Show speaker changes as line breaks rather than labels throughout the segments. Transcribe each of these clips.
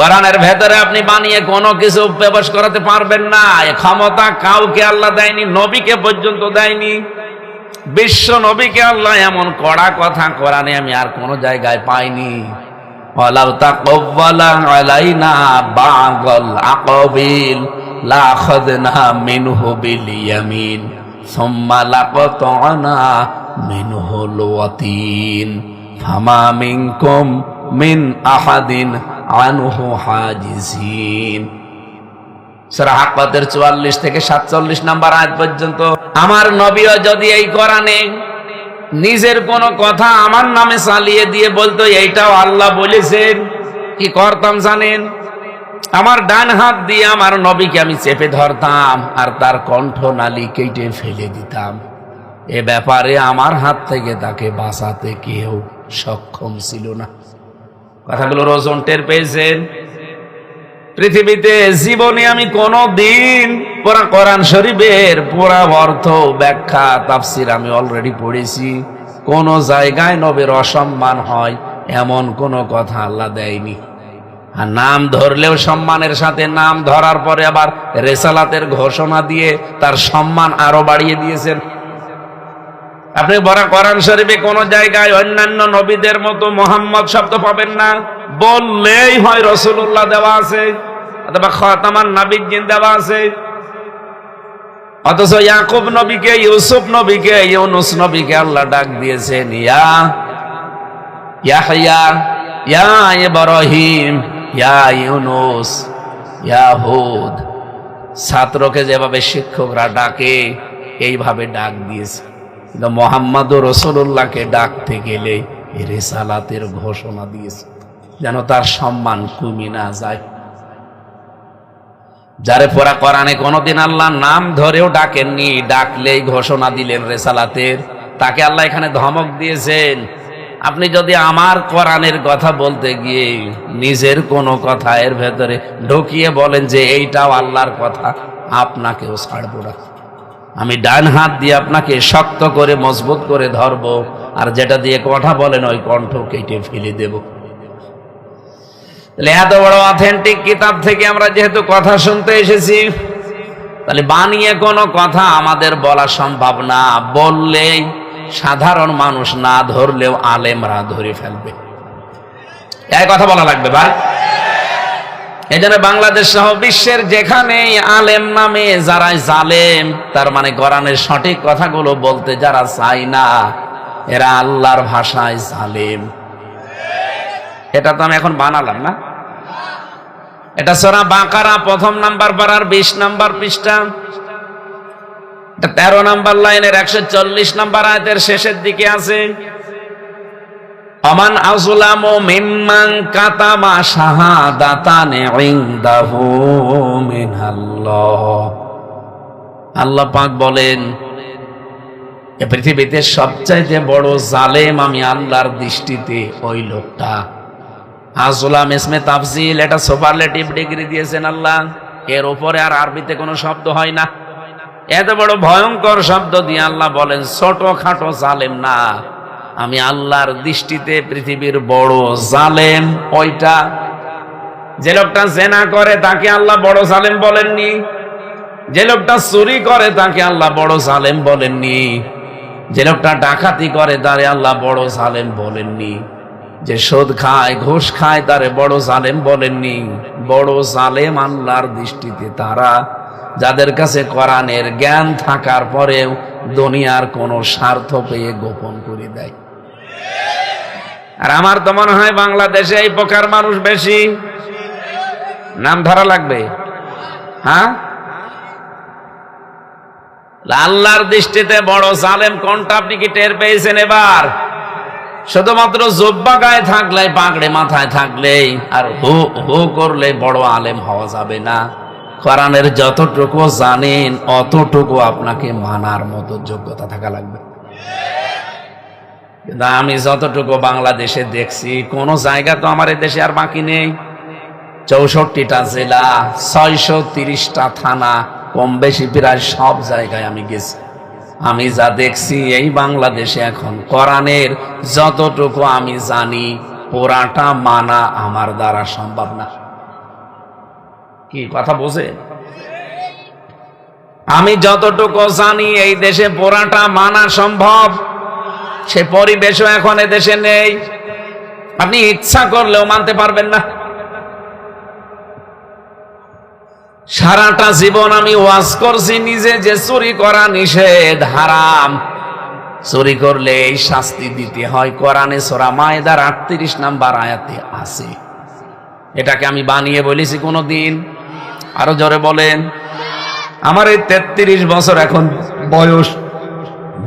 কোরআনের ভেতরে আপনি বানিয়ে কোনো কিছু প্রবেশ করাতে পারবেন না। এ ক্ষমতা কাউকে আল্লাহ দেয়নি, নবীকে পর্যন্ত দেয়নি। বিশ্ব নবীকে আল্লাহ এমন কড়া কথা কোরআনে আমি আর কোন জায়গায় পাইনি। ওয়ালাউ তাকাব্বালা আলাইনা বা'দাল আকাবিল লা আখাযনা মিনহু বিল ইয়ামিন সুম্মা লাকাতা'না মিনহুল ওয়াতিন ফামা মিনকুম মিন আহাদিন আনহু হাজিজিন। সূরা হাক্কাতের 44 থেকে 47 নম্বর আয়াত পর্যন্ত। আমার নবীও যদি এই কোরআনে নিজের কোন কথা আমার নামে চালিয়ে দিয়ে বলতো এইটাও আল্লাহ বলেছেন, কি করতাম জানেন? আমার ডান হাত দিয়ে আমার নবীকে আমি চেপে ধরতাম আর তার কণ্ঠনালী কেটে ফেলে দিতাম। এ ব্যাপারে আমার হাত থেকে তাকে বাঁচাতে কেউ সক্ষম ছিল না। কথাগুলোর ওজন টের পেয়েছেন? পৃথিবীতে জীবনে আমি কোনদিন পুরা কোরআন শরীফের পুরা অর্থ ব্যাখ্যা তাফসীর আমি অলরেডি পড়েছি, কোন জায়গায় নবীর অসম্মান হয় এমন কোন কথা আল্লাহ দেয়নি। আর নাম ধরলেও সম্মানের সাথে নাম ধরার পরে আবার রেসালাতের ঘোষণা দিয়ে তার সম্মান আরো বাড়িয়ে দিয়েছেন। আপনি বড় কোরআন শরীফে কোন জায়গায় অন্যান্য নবীদের মতো মুহাম্মদ শব্দ পাবেন না, বললেই হয় রাসূলুল্লাহ দেওয়া আছে অথবা খাতামান নবিয়্যিন দেওয়া আছে। অথচ ইয়াকুব নবীকে, ইউসুফ নবীকে, ইউনুস নবীকে আল্লাহ ডাক দিয়েছেন ইয়া ইয়াহইয়া, ইয়া ইব্রাহিম, ইয়া ইউনুস, ইয়া হুদ। ছাত্রকে যেভাবে শিক্ষকরা ডাকে এইভাবে ডাক দিয়েছে। কিন্তু মুহাম্মদুর রাসূলুল্লাহকে ডাকতে গেলে রিসালাতের ঘোষণা দিয়েছে যেন তার সম্মান কমে না যায়। যারে পুরা কোরআনে কোনদিন আল্লাহ নাম ধরেও ডাকেননি, ডাকলেই ঘোষণা দিলেন রিসালাতের, তাকে আল্লাহ এখানে ধমক দিয়েছেন। আপনি যদি আমার কোরআনের কথা বলতে গিয়ে নিজের কোনো কথা এর ভেতরে ঢুকিয়ে বলেন যে এইটাও আল্লাহর কথা, আপনাকেও ছাড়বো না। আমি ডান হাত দিয়ে আপনাকে শক্ত করে মজবুত করে ধরবো, আর যেটা দিয়ে কথা বলেন ওই কণ্ঠ কেটে ফেলে দেব। তাহলে এত বড় অথেন্টিক কিতাব থেকে আমরা যেহেতু কথা শুনতে এসেছি, তাহলে বানিয়ে কোনো কথা আমাদের বলা সম্ভব না। বললেই সাধারণ মানুষ না ধরলেও আলেমরা ধরে ফেলবে। এই কথা বলা লাগবে ভাই। এই জন্য বাংলাদেশ সহ বিশ্বের যেখানেই আলেম নামে যারা জালেম, তার মানে কোরআনের সঠিক কথাগুলো বলতে যারা চায় না, এরা আল্লাহর ভাষায় জালেম। এটা তো আমি এখন বানালাম না, এটা সূরা বাকারা 1 নাম্বার পারার 20 নাম্বার পৃষ্ঠা, 13 নাম্বার লাইনের 140 নাম্বার আয়াতের শেষের দিকে আছে। আমান আযলামু মিম্মান কাতামা শাহাদাতান ইনদাহু মিনাল্লাহ। আল্লাহ পাক বলেন এই পৃথিবীতে সবচাইতে বড় জালেম আমি আল্লাহর দৃষ্টিতে ওই লোকটা। আযলাম ইসমে তাফজিল, এটা সুপারলেটিভ ডিগ্রি দিয়েছেন আল্লাহ। এর উপরে আর আরবিতে কোনো শব্দ হয় না। এত বড় ভয়ঙ্কর শব্দ দিয়ে আল্লাহ বলেন ছোটখাটো জালেম না, আমি আল্লাহর দৃষ্টিতে পৃথিবীর বড় জালেম ওইটা। যে লোকটা জেনা করে তাকে আল্লাহ বড় জালেম বলেননি, যে লোকটা চুরি করে তাকে আল্লাহ বড় জালেম বলেননি, যে লোকটা ডাকাতি করে তারে আল্লাহ বড় জালেম বলেননি, যে সুদ খায় ঘুষ খায় তারে বড় জালেম বলেননি। বড় জালেম আল্লাহর দৃষ্টিতে তারা যাদের কাছে কোরআনের জ্ঞান থাকার পরেও দুনিয়ার কোনো স্বার্থ পেয়ে গোপন করে দেয়। আর আমার তো মনে হয় বাংলাদেশে এই প্রকার মানুষ বেশি। নাম ধরা লাগবে। হ্যাঁ, আল্লাহর দৃষ্টিতে বড় জালেম কোনটা আপনি কি টের পেয়েছেন এবার? শুধুমাত্র জুব্বা গায়ে থাকলে, পাগড়ি মাথায় থাকলেই আর হু হু করলে বড় আলেম হওয়া যাবে না। কোরআনের যতটুকু জানেন অতটুকু আপনাকে মানার মতো যোগ্যতা থাকা লাগবে। কিন্তু আমি যতটুকু বাংলাদেশে দেখছি, কোন জায়গা তো আমার দেশে আর বাকি নেই। 64টা জেলা, 630টা থানা, কম বেশি প্রায় সব জায়গায় আমি গেছি। আমি যা দেখছি এই বাংলাদেশে এখন কোরআনের যতটুকু আমি জানি পুরাটা মানা আমার দ্বারা সম্ভব না। কি কথা বোঝে? আমি যতটুকু জানি এই দেশে পোড়াটা মানা সম্ভব, সে পরিবেশও এখন এদেশে নেই। আপনি ইচ্ছা করলেও মানতে পারবেন না। সারাটা জীবন আমি ওয়াজ করছি নিজে যে চুরি করা নিষেধ, হারাম। চুরি করলে এই শাস্তি দিতে হয়, কোরআনে সূরা মায়েদার ৩৮ নম্বর আয়াতে আছে। এটাকে আমি বানিয়ে বলেছি কোনদিন? আরো জোরে বলেন। আমার এই ৩৩ বছর এখন বয়স,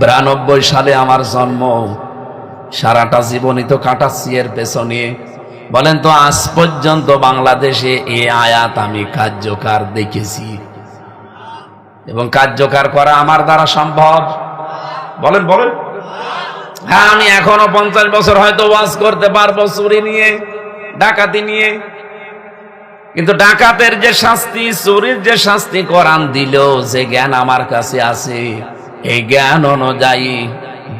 ৯২ সালে আমার জন্ম। সারাটা জীবনই তো কাটাচ্ছি এর পেছনে। বলেন তো আজ পর্যন্ত বাংলাদেশে এই আয়াত আমি কার্যকর দেখেছি এবং কার্যকর করা আমার দ্বারা সম্ভব? বলেন বলেন। হ্যাঁ, আমি এখনো 50 বছর হয়তো ওয়াজ করতে পারবো চুরি নিয়ে, ডাকাতি নিয়ে, কিন্তু ডাকাতের যে শাস্তি, চুরির যে শাস্তি কোরআন দিল, যে জ্ঞান আমার কাছে আছে, এই জ্ঞান অনুযায়ী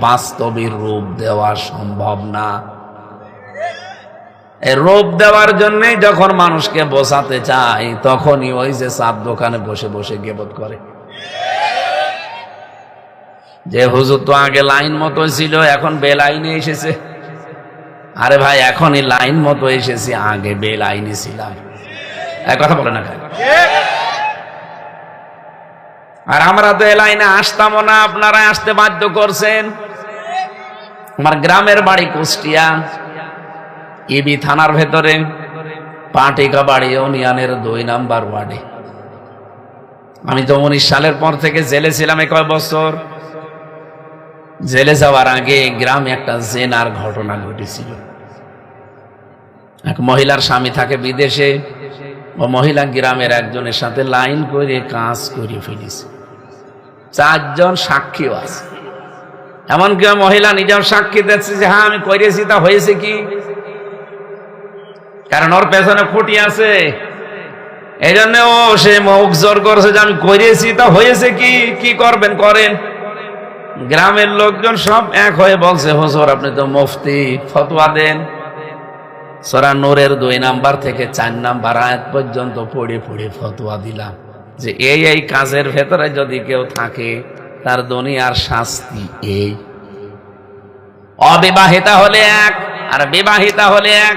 বাস্তবিক রূপ দেওয়া সম্ভব না। এই রূপ দেওয়ার জন্যে যখন মানুষকে বোঝাতে চাই, তখনই ওই যে চার দোকানে বসে বসে গিবত করে যে হুজুর তো আগে লাইন মতো ছিল, এখন বেলাইনে এসেছে। আরে ভাই, এখনই লাইন মতো এসেছি, আগে বেলাইনে ছিলাম। এক কথা বলে না। আর আমরা তো এ লাইনে আসতামও না, আপনারা আসতে বাধ্য করছেন। আমার গ্রামের বাড়ি কুষ্টিয়া, ইবি থানার ভেতরে, পাটিকা বাড়ি ইউনিয়নের ২ নম্বর ওয়ার্ডে। আমি তো ১৯ সালের পর থেকে জেলে ছিলাম। কয় বছর জেলে যাওয়ার আগে গ্রামে একটা জেনার ঘটনা ঘটেছিল। এক মহিলার স্বামী থাকে বিদেশে, ও মহিলা গ্রামের একজনের সাথে লাইন করে কাজ করে ফেলেছে। ৪ জন সাক্ষীও আছে, এমনকি মহিলা নিজেও সাক্ষী দিচ্ছে যে হ্যাঁ আমি করেছি। তা হয়েছে কি? কারণ ওর পেছনে খুঁটি আছে, এই জন্য ও সে মুখ জোর করছে যে আমি করেছি। তা হয়েছে কি? কি করবেন করেন। গ্রামের লোকজন সব এক হয়ে বলছে, হুজুর আপনি তো মুফতি, ফতোয়া দেন। সূরা নূরের ২ নাম্বার থেকে ৪ নাম্বার আয়াত পর্যন্ত পড়ে পড়ে ফতোয়া দিলাম যে এই কাজের ভেতরে যদি কেউ থাকে তার দুনিয়ার শাস্তি এই। অবিবাহিতা হলে এক, আর বিবাহিতা হলে এক।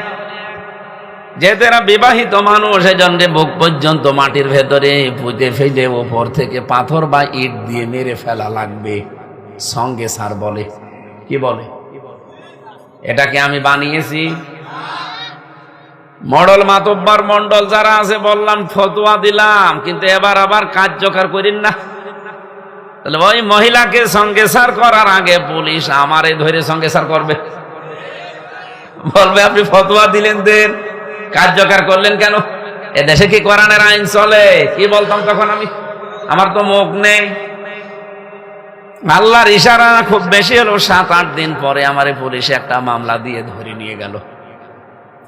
যেহেতু এরা বিবাহিত মানুষ, এজন্য বুক পর্যন্ত মাটির ভেতরে পুঁতে ফেলে ওপর থেকে পাথর বা ইট দিয়ে মেরে ফেলা লাগবে। সঙ্গে সার বলে। কি বলে? এটাকে আমি বানিয়েছি। মডল মাতব্বর মন্ডল যারা আছে বললাম, ফতোয়া দিলাম, কিন্তু এবার আবার কার্যকর করেন না। তাহলে ওই মহিলাকে সঙ্গে সার করার আগে পুলিশ আমারে ধরে সঙ্গে সার করবে, বলবে আপনি ফতোয়া দিলেন, দেন, কার্যকর করলেন কেন? এ দেশে কি কোরআনের আইন চলে? কি বলতাম তখন আমি? আমার তো মুখ নেই। আল্লাহর ইশারা, খুব বেশি হলো ৭-৮ দিন পরে আমারে পুলিশে একটা মামলা দিয়ে ধরে নিয়ে গেল।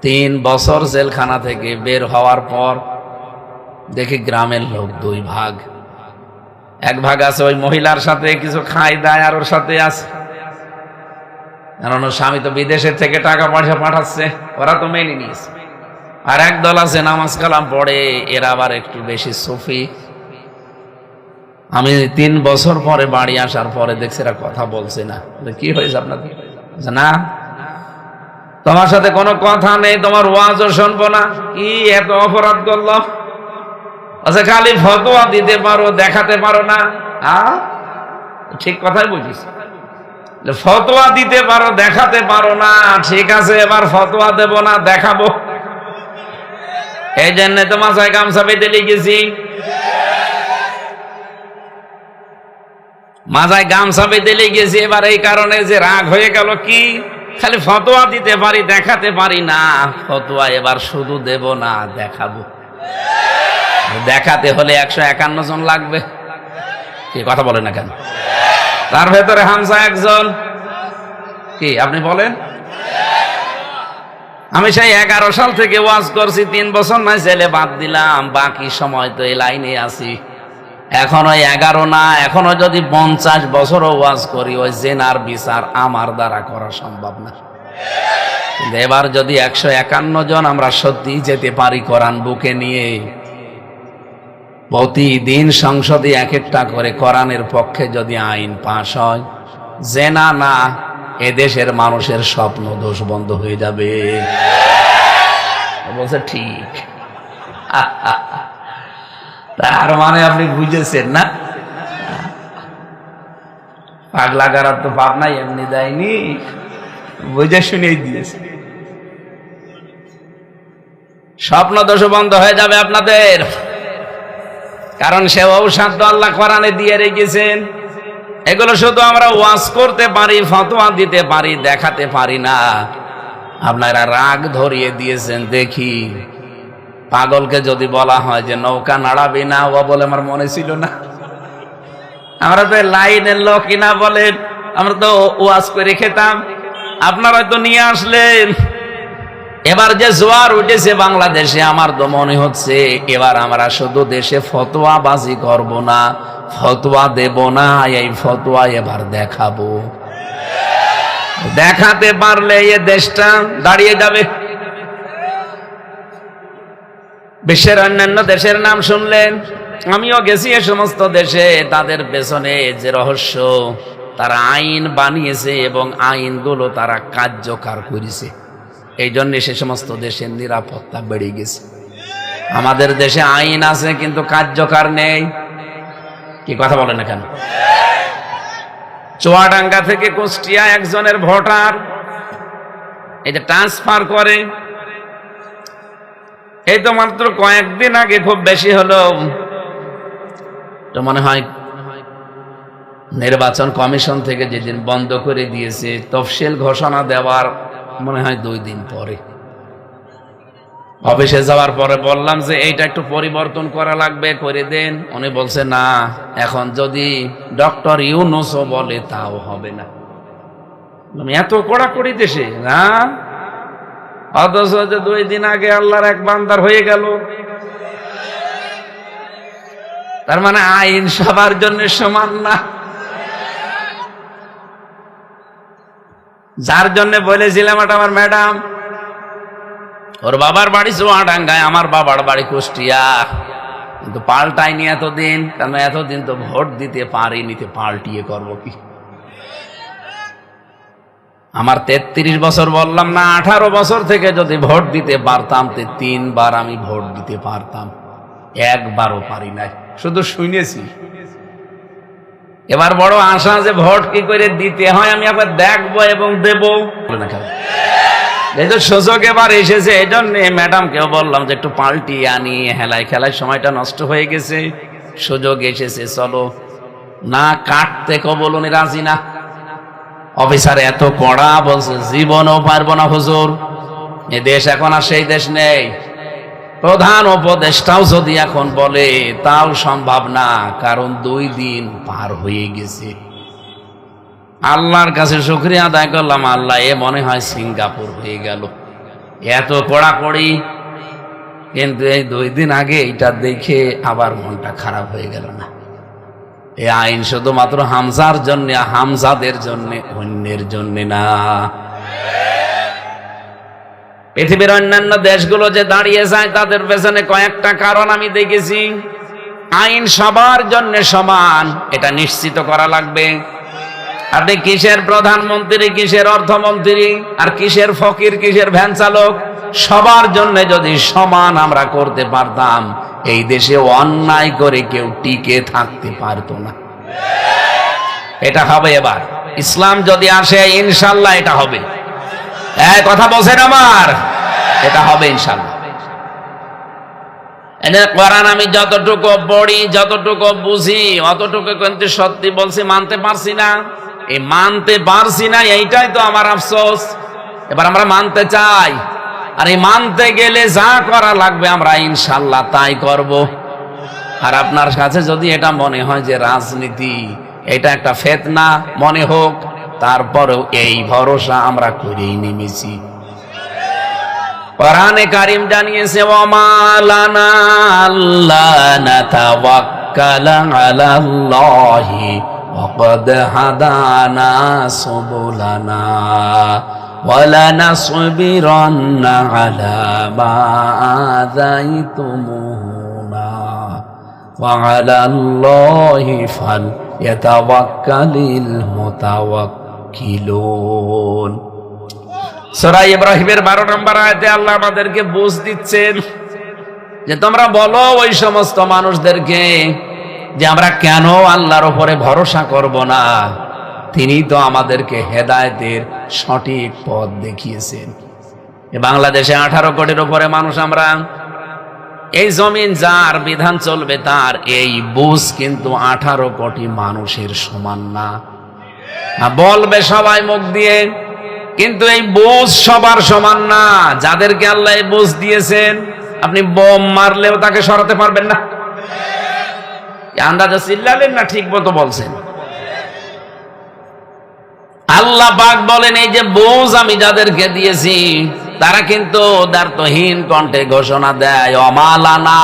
৩ বছর জেলখানা থেকে বের হওয়ার পর দেখি গ্রামের লোক ২ ভাগ। এক ভাগ আছে ওই মহিলার সাথে কিছু খাই দায়, আর ওর সাথে আছে, কারণ ওর স্বামী তো বিদেশের থেকে টাকা পয়সা পাঠাচ্ছে, ওরা তো মেনে নিয়েছে। আর এক দল আছে নামাজ কালাম পড়ে, এরা আবার একটু বেশি সুফি। আমি ৩ বছর পরে বাড়ি আসার পরে দেখছি এরা কথা বলছে না। কি হয়েছে আপনাদের? না, তোমার সাথে কোনো কথা নেই, তোমার ওয়াজও শুনবো না। কি এত অপরাধ করলো? আচ্ছা, খালি ফতোয়া দিতে পারো, দেখাতে পারো না? ঠিক কথাই বুঝিস, ফতোয়া দিতে পারো, দেখাতে পারো না। ঠিক আছে, এবার ফতোয়া দেব না, দেখাবো। এই জন্য তো মাথায় গামছা বেঁধে লিখেছি। মাথায় গামছা বেঁধে লিখেছি এবার এই কারণে যে রাগ হয়ে গেল। কি খালি ফতোয়া দিতে পারি, দেখাতে পারি না? ফতোয়া এবার শুধু দেব না, দেখাবো। দেখাতে হলে ১৫১ জন লাগবে। কি কথা বলে না কেন? তার ভেতরে হামজা একজন। কি আপনি বলেন? আমি সেই ১১ সাল থেকে ওয়াজ করছি, ৩ বছর নয় জেলে বাদ দিলাম, বাকি সময় তো এই লাইনে আছি। এখনো ১১ না, এখনো যদি ৫০ বছরও ওয়াজ করি, ওই জেনার বিচার আমার দ্বারা করা সম্ভব না। কিন্তু এবার যদি ১৫১ জন আমরা সত্যি যেতে পারি কোরআন বুকে নিয়ে, প্রতিদিন সংসদে এক একটা করে কোরআনের পক্ষে যদি আইন পাশ হয়, জেনা না, এদেশের মানুষের স্বপ্ন দোষ বন্ধ হয়ে যাবে। বলছে ঠিক। তার মানে আপনি বুঝেছেন না, পাগলা গারার তো পাপ নাই, এমনি দেয়নি, বুঝে শুনেই দিয়েছে। স্বপ্ন দোষ বন্ধ হয়ে যাবে আপনাদের, কারণ সে ঔষধ তো আল্লাহ কোরআনে দিয়ে রেখেছেন। এগুলো শুধু আমরা ওয়াজ করতে পারি, ফতোয়া দিতে পারি, দেখাতে পারি না। আপনারা রাগ ধরিয়ে দিয়েছেন। দেখি পাগলকে যদি বলা হয় যে নৌকা নাড়াবি না, ও বলে আমার মনে ছিল না। আমরা তো লাইনের লোক কিনা বলেন, আমরা তো ওয়াজ করে খেতাম, আপনারা তো নিয়ে আসলেন। এবার যে জোয়ার উঠেছে বাংলাদেশে, আমার তো মনে হচ্ছে এবার আমরা শুধু দেশে ফতোয়াবাজি করব না, ফতোয়া দেব না, এই ফতোয়া এবার দেখাবো। দেখাতে পারলে এ দেশটা দাঁড়িয়ে যাবে। বিশ্বের অন্যান্য দেশের নাম শুনলেন, আমিও গেছি এ সমস্ত দেশে। তাদের পেছনে যে রহস্য, তারা আইন বানিয়েছে এবং আইনগুলো তারা কার্যকর করেছে। এই জন্য সে সমস্ত দেশের নিরাপত্তা বেড়ে গেছে। আমাদের দেশে আইন আছে কিন্তু কার্যকর নেই। কি কথা বলেন না কেন? চুয়াডাঙ্গা থেকে কুষ্টিয়া একজনের ভোটার এই যে ট্রান্সফার করে, এই তো মাত্র কয়েকদিন আগে, খুব বেশি হলো তো মনে হয় নির্বাচন কমিশন থেকে যেদিন বন্ধ করে দিয়েছে, তফসিল ঘোষণা দেওয়ার মনে হয় 2 দিন পরে অফিসে যাওয়ার পরে বললাম যে এইটা একটু পরিবর্তন করা লাগবে, করে দেন। উনি বলছে না, এখন যদি ডক্টর ইউনূসও বলে তাও হবে না। এত কড়াকড়ি দেশে না, অথচ যে 2 দিন আগে আল্লাহর এক বান্দার হয়ে গেল। তার মানে আইন সবার জন্য সমান না। যার জন্য বলেছিলাম, এটা আমার ম্যাডাম, ওর বাবার বাড়ি চুয়াডাঙ্গায়, আমার বাবার বাড়ি কুষ্টিয়া, কিন্তু পাল্টাইনি এতদিন। কারণ এতদিন তো ভোট দিতে পারিনি, পাল্টিয়ে করবো কি? আমার 33 বছর বললাম না, 18 বছর থেকে যদি ভোট দিতে পারতাম, 3 বার আমি ভোট দিতে পারতাম, একবারও পারি নাই, শুধু শুনেছি। এবার বড় আশা যে ভোট কি করে দিতে হয় আমি একবার দেখবো এবং দেবো। সুযোগ এবার এসেছে, এই জন্য ম্যাডামকেও বললাম যে একটু পাল্টিয়ে আনি, হেলায় খেলায় সময়টা নষ্ট হয়ে গেছে, সুযোগ এসেছে, চলো। না কাটতে কবল উনি রাজি না। অফিসার এত কড়া, বলছে জীবনও পারবো না হুজুর, এ দেশ এখন আর সেই দেশ নেই। প্রধান উপদেষ্টাও যদি এখন বলে তাও সম্ভব না, কারণ 2 দিন পার হয়ে গেছে। আল্লাহর কাছে শুকরিয়া আদায় করলাম, আল্লাহ এ মনে হয় সিঙ্গাপুর হয়ে গেল, এত কড়াকড়ি। কিন্তু এই 2 দিন আগে এটা দেখে আবার মনটা খারাপ হয়ে গেল না। এই আইন শুধুমাত্র হামজার জন্য, হামজাদের জন্য, অন্যের জন্য না। পৃথিবীর অন্যান্য দেশগুলো যে দাঁড়িয়ে যায়, তাদের পেছনে কয়েকটা কারণ আমি দেখেছি। আইন সবার জন্য সমান, এটা নিশ্চিত করা লাগবে। আপনি কিসের প্রধানমন্ত্রী, কিসের অর্থমন্ত্রী, আর কিসের ফকির, কিসের ভ্যান চালক, সবার জন্য যদি সমান আমরা করতে পারতাম, এই দেশে অন্যায় করে কেউ টিকে থাকতে পারতো না। এটা হবে এবার। ইসলাম যদি আসে ইনশাল্লাহ এটা হবে। কথা বলছেন আমার, এটা হবে ইনশাল্লাহ। এনে কোরআন আমি যতটুকু পড়ি, যতটুকু বুঝি, অতটুকু কিন্তু সত্যি বলছি, মানতে পারছি না। এই মানতে পারছি না, এইটাই তো আমার আফসোস। এবার আমরা মানতে চাই, আর এই মানতে গেলে যা করা লাগবে আমরা ইনশাল্লাহ তাই করব। আর আপনার কাছে যদি এটা মনে হয় যে রাজনীতি এটা একটা ফিতনা মনে হোক, তারপরেও এই ভরসা আমরা করেই নেমেছি। কোরআনে কারীম জানিয়েছে, ওয়া লানা আল্লা নাতাওয়াক্কালা আলাল্লাহি ওয়া ক্বাদ হাদানা সুবুলানা ওয়া লানাসবিরান্না আলা মা আযাইতুমুনা ওয়া আলাল্লাহি ফালইয়াতাওয়াক্কালিল মুতাওয়াক্কিলুন। সূরা ইব্রাহিমের 12 নম্বর আয়াতে আল্লাহ আমাদেরকে বুঝ দিচ্ছেন যে তোমরা বলো ওই সমস্ত মানুষদেরকে যে আমরা কেন আল্লাহর উপরে ভরসা করব না, তিনি তো আমাদেরকে হেদায়েতের সঠিক পথ দেখিয়েছেন। বাংলাদেশে 18 কোটির উপরে মানুষ আমরা, এই জমিন যার, বিধান চলবে তার, এই বুঝ কিন্তু 18 কোটি মানুষের সমান না। বলবে সবাই মুখ দিয়ে, কিন্তু এই বুঝ সবার সমান না। যাদেরকে আল্লাহ এই বুঝ দিয়েছেন, আপনি বোম মারলেও তাকে সরাতে পারবেন না। আন্দাজে চিল্লালেন না ঠিক মতো বলছেন? আল্লাহ পাক বলেন এই যে বুঝ আমি যাদেরকে দিয়েছি তারা কিন্তু দ্বার্থহীন কণ্ঠে ঘোষণা দেয়, অমালানা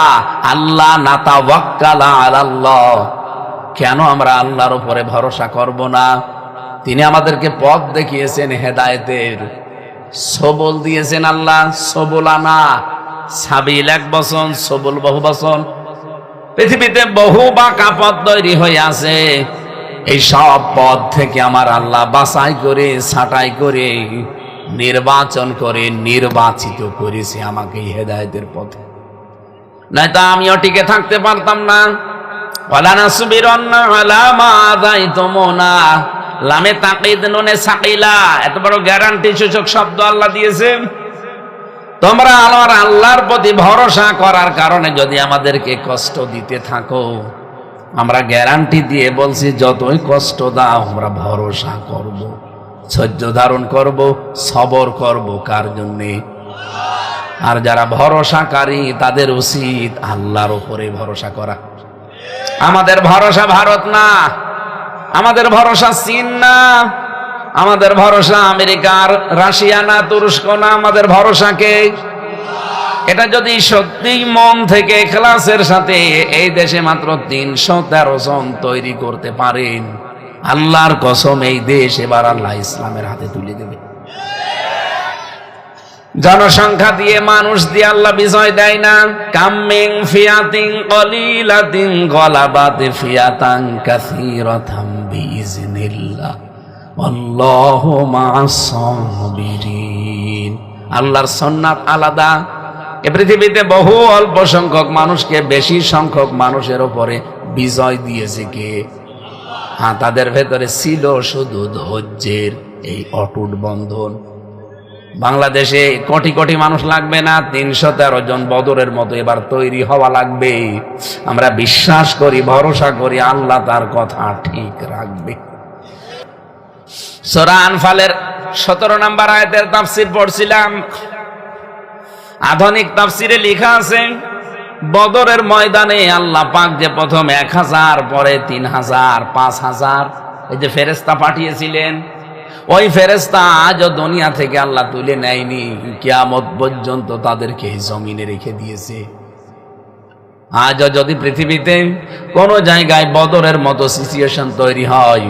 আল্লাহ নাতাওয়াক্কালা আলাল্লাহ, কেন আমরা আল্লাহর উপরে ভরসা করব না? তিনি আমাদেরকে পথ দেখিয়েছেন হেদায়েতের, সবল দিয়েছেন আল্লাহ। সবলানা, সাবিল এক বচন, সবল বহু বচন। পৃথিবীতে বহু বাঁকা পথ তৈরি হয়ে আছে, এই সব পথ থেকে আমার আল্লাহ বাছাই করে, ছাঁটাই করে, নির্বাচন করে নির্বাচিত করেছে আমাকে হেদায়েতের পথে, নয়তো আমিও টিকে থাকতে পারতাম না। ওয়ালা নাসবিরান্না আলা মা আযাইতুমুনা, লামে তাকিদ নুনে সাকিলা, এত বড় গ্যারান্টি সূচক শব্দ আল্লাহ দিয়েছেন। তোমরা আল্লাহর প্রতি ভরসা করার কারণে যদি আমাদেরকে কষ্ট দিতে থাকো, আমরা গ্যারান্টি দিয়ে বলছি যতই কষ্ট দাও আমরা ভরসা করব, ধৈর্য ধারণ করব, সবর করব। কার জন্যে? আর যারা ভরসাকারী তাদের উচিত আল্লাহর উপরে ভরসা করা। আমাদের ভরসা ভারত না, আমাদের ভরসা চীন না, আমাদের ভরসা আমেরিকার, রাশিয়া না, তুরস্ক না, আমাদের ভরসা কে? এটা যদি সত্যি মন থেকে ইখলাসের সাথে এই দেশে মাত্র 313 জন তৈরি করতে পারেন, আল্লাহর কসম এই দেশ এবার আল্লাহ ইসলামের হাতে তুলে দেবে। জনসংখ্যা দিয়ে, মানুষ দিয়ে আল্লাহ বিজয় দেয় না। কামিং ফিয়াতিন কলিলাতিন গলাবাত ফিয়াতান কাসীরাতাম বিইজনিল্লাহ আল্লাহু মা'আস সাবিরিন। আল্লাহর সুন্নাত আলাদা। এই পৃথিবীতে বহু অল্প সংখ্যক মানুষকে বেশি সংখ্যক মানুষের উপরে বিজয় দিয়েছে কে? হ্যাঁ, তাদের ভেতরে ছিল শুধু ধৈর্যের এই অটুট বন্ধন। বাংলাদেশে কোটি কোটি মানুষ লাগবে না, 313 জন বদরের মতো এবার তৈরি হওয়া লাগবে। আমরা বিশ্বাস করি, ভরসা করি আল্লাহ তার কথা ঠিক রাখবে। সূরা আনফালের 17 নম্বর আয়াতের তাফসীর পড়ছিলাম। আধুনিক তাফসীরে লেখা আছে বদরের ময়দানে আল্লাহ পাক যে প্রথম 1000, পরে 3000, 5000 এই যে ফেরেশতা পাঠিয়েছিলেন, ওই ফেরেশতা আজও দুনিয়া থেকে আল্লাহ তুলে নেয়নি, কিয়ামত পর্যন্ত তাদেরকে জমিনে রেখে দিয়েছে। আজও যদি পৃথিবীতে কোন জায়গায় বদরের মতো সিচুয়েশন তৈরি হয়,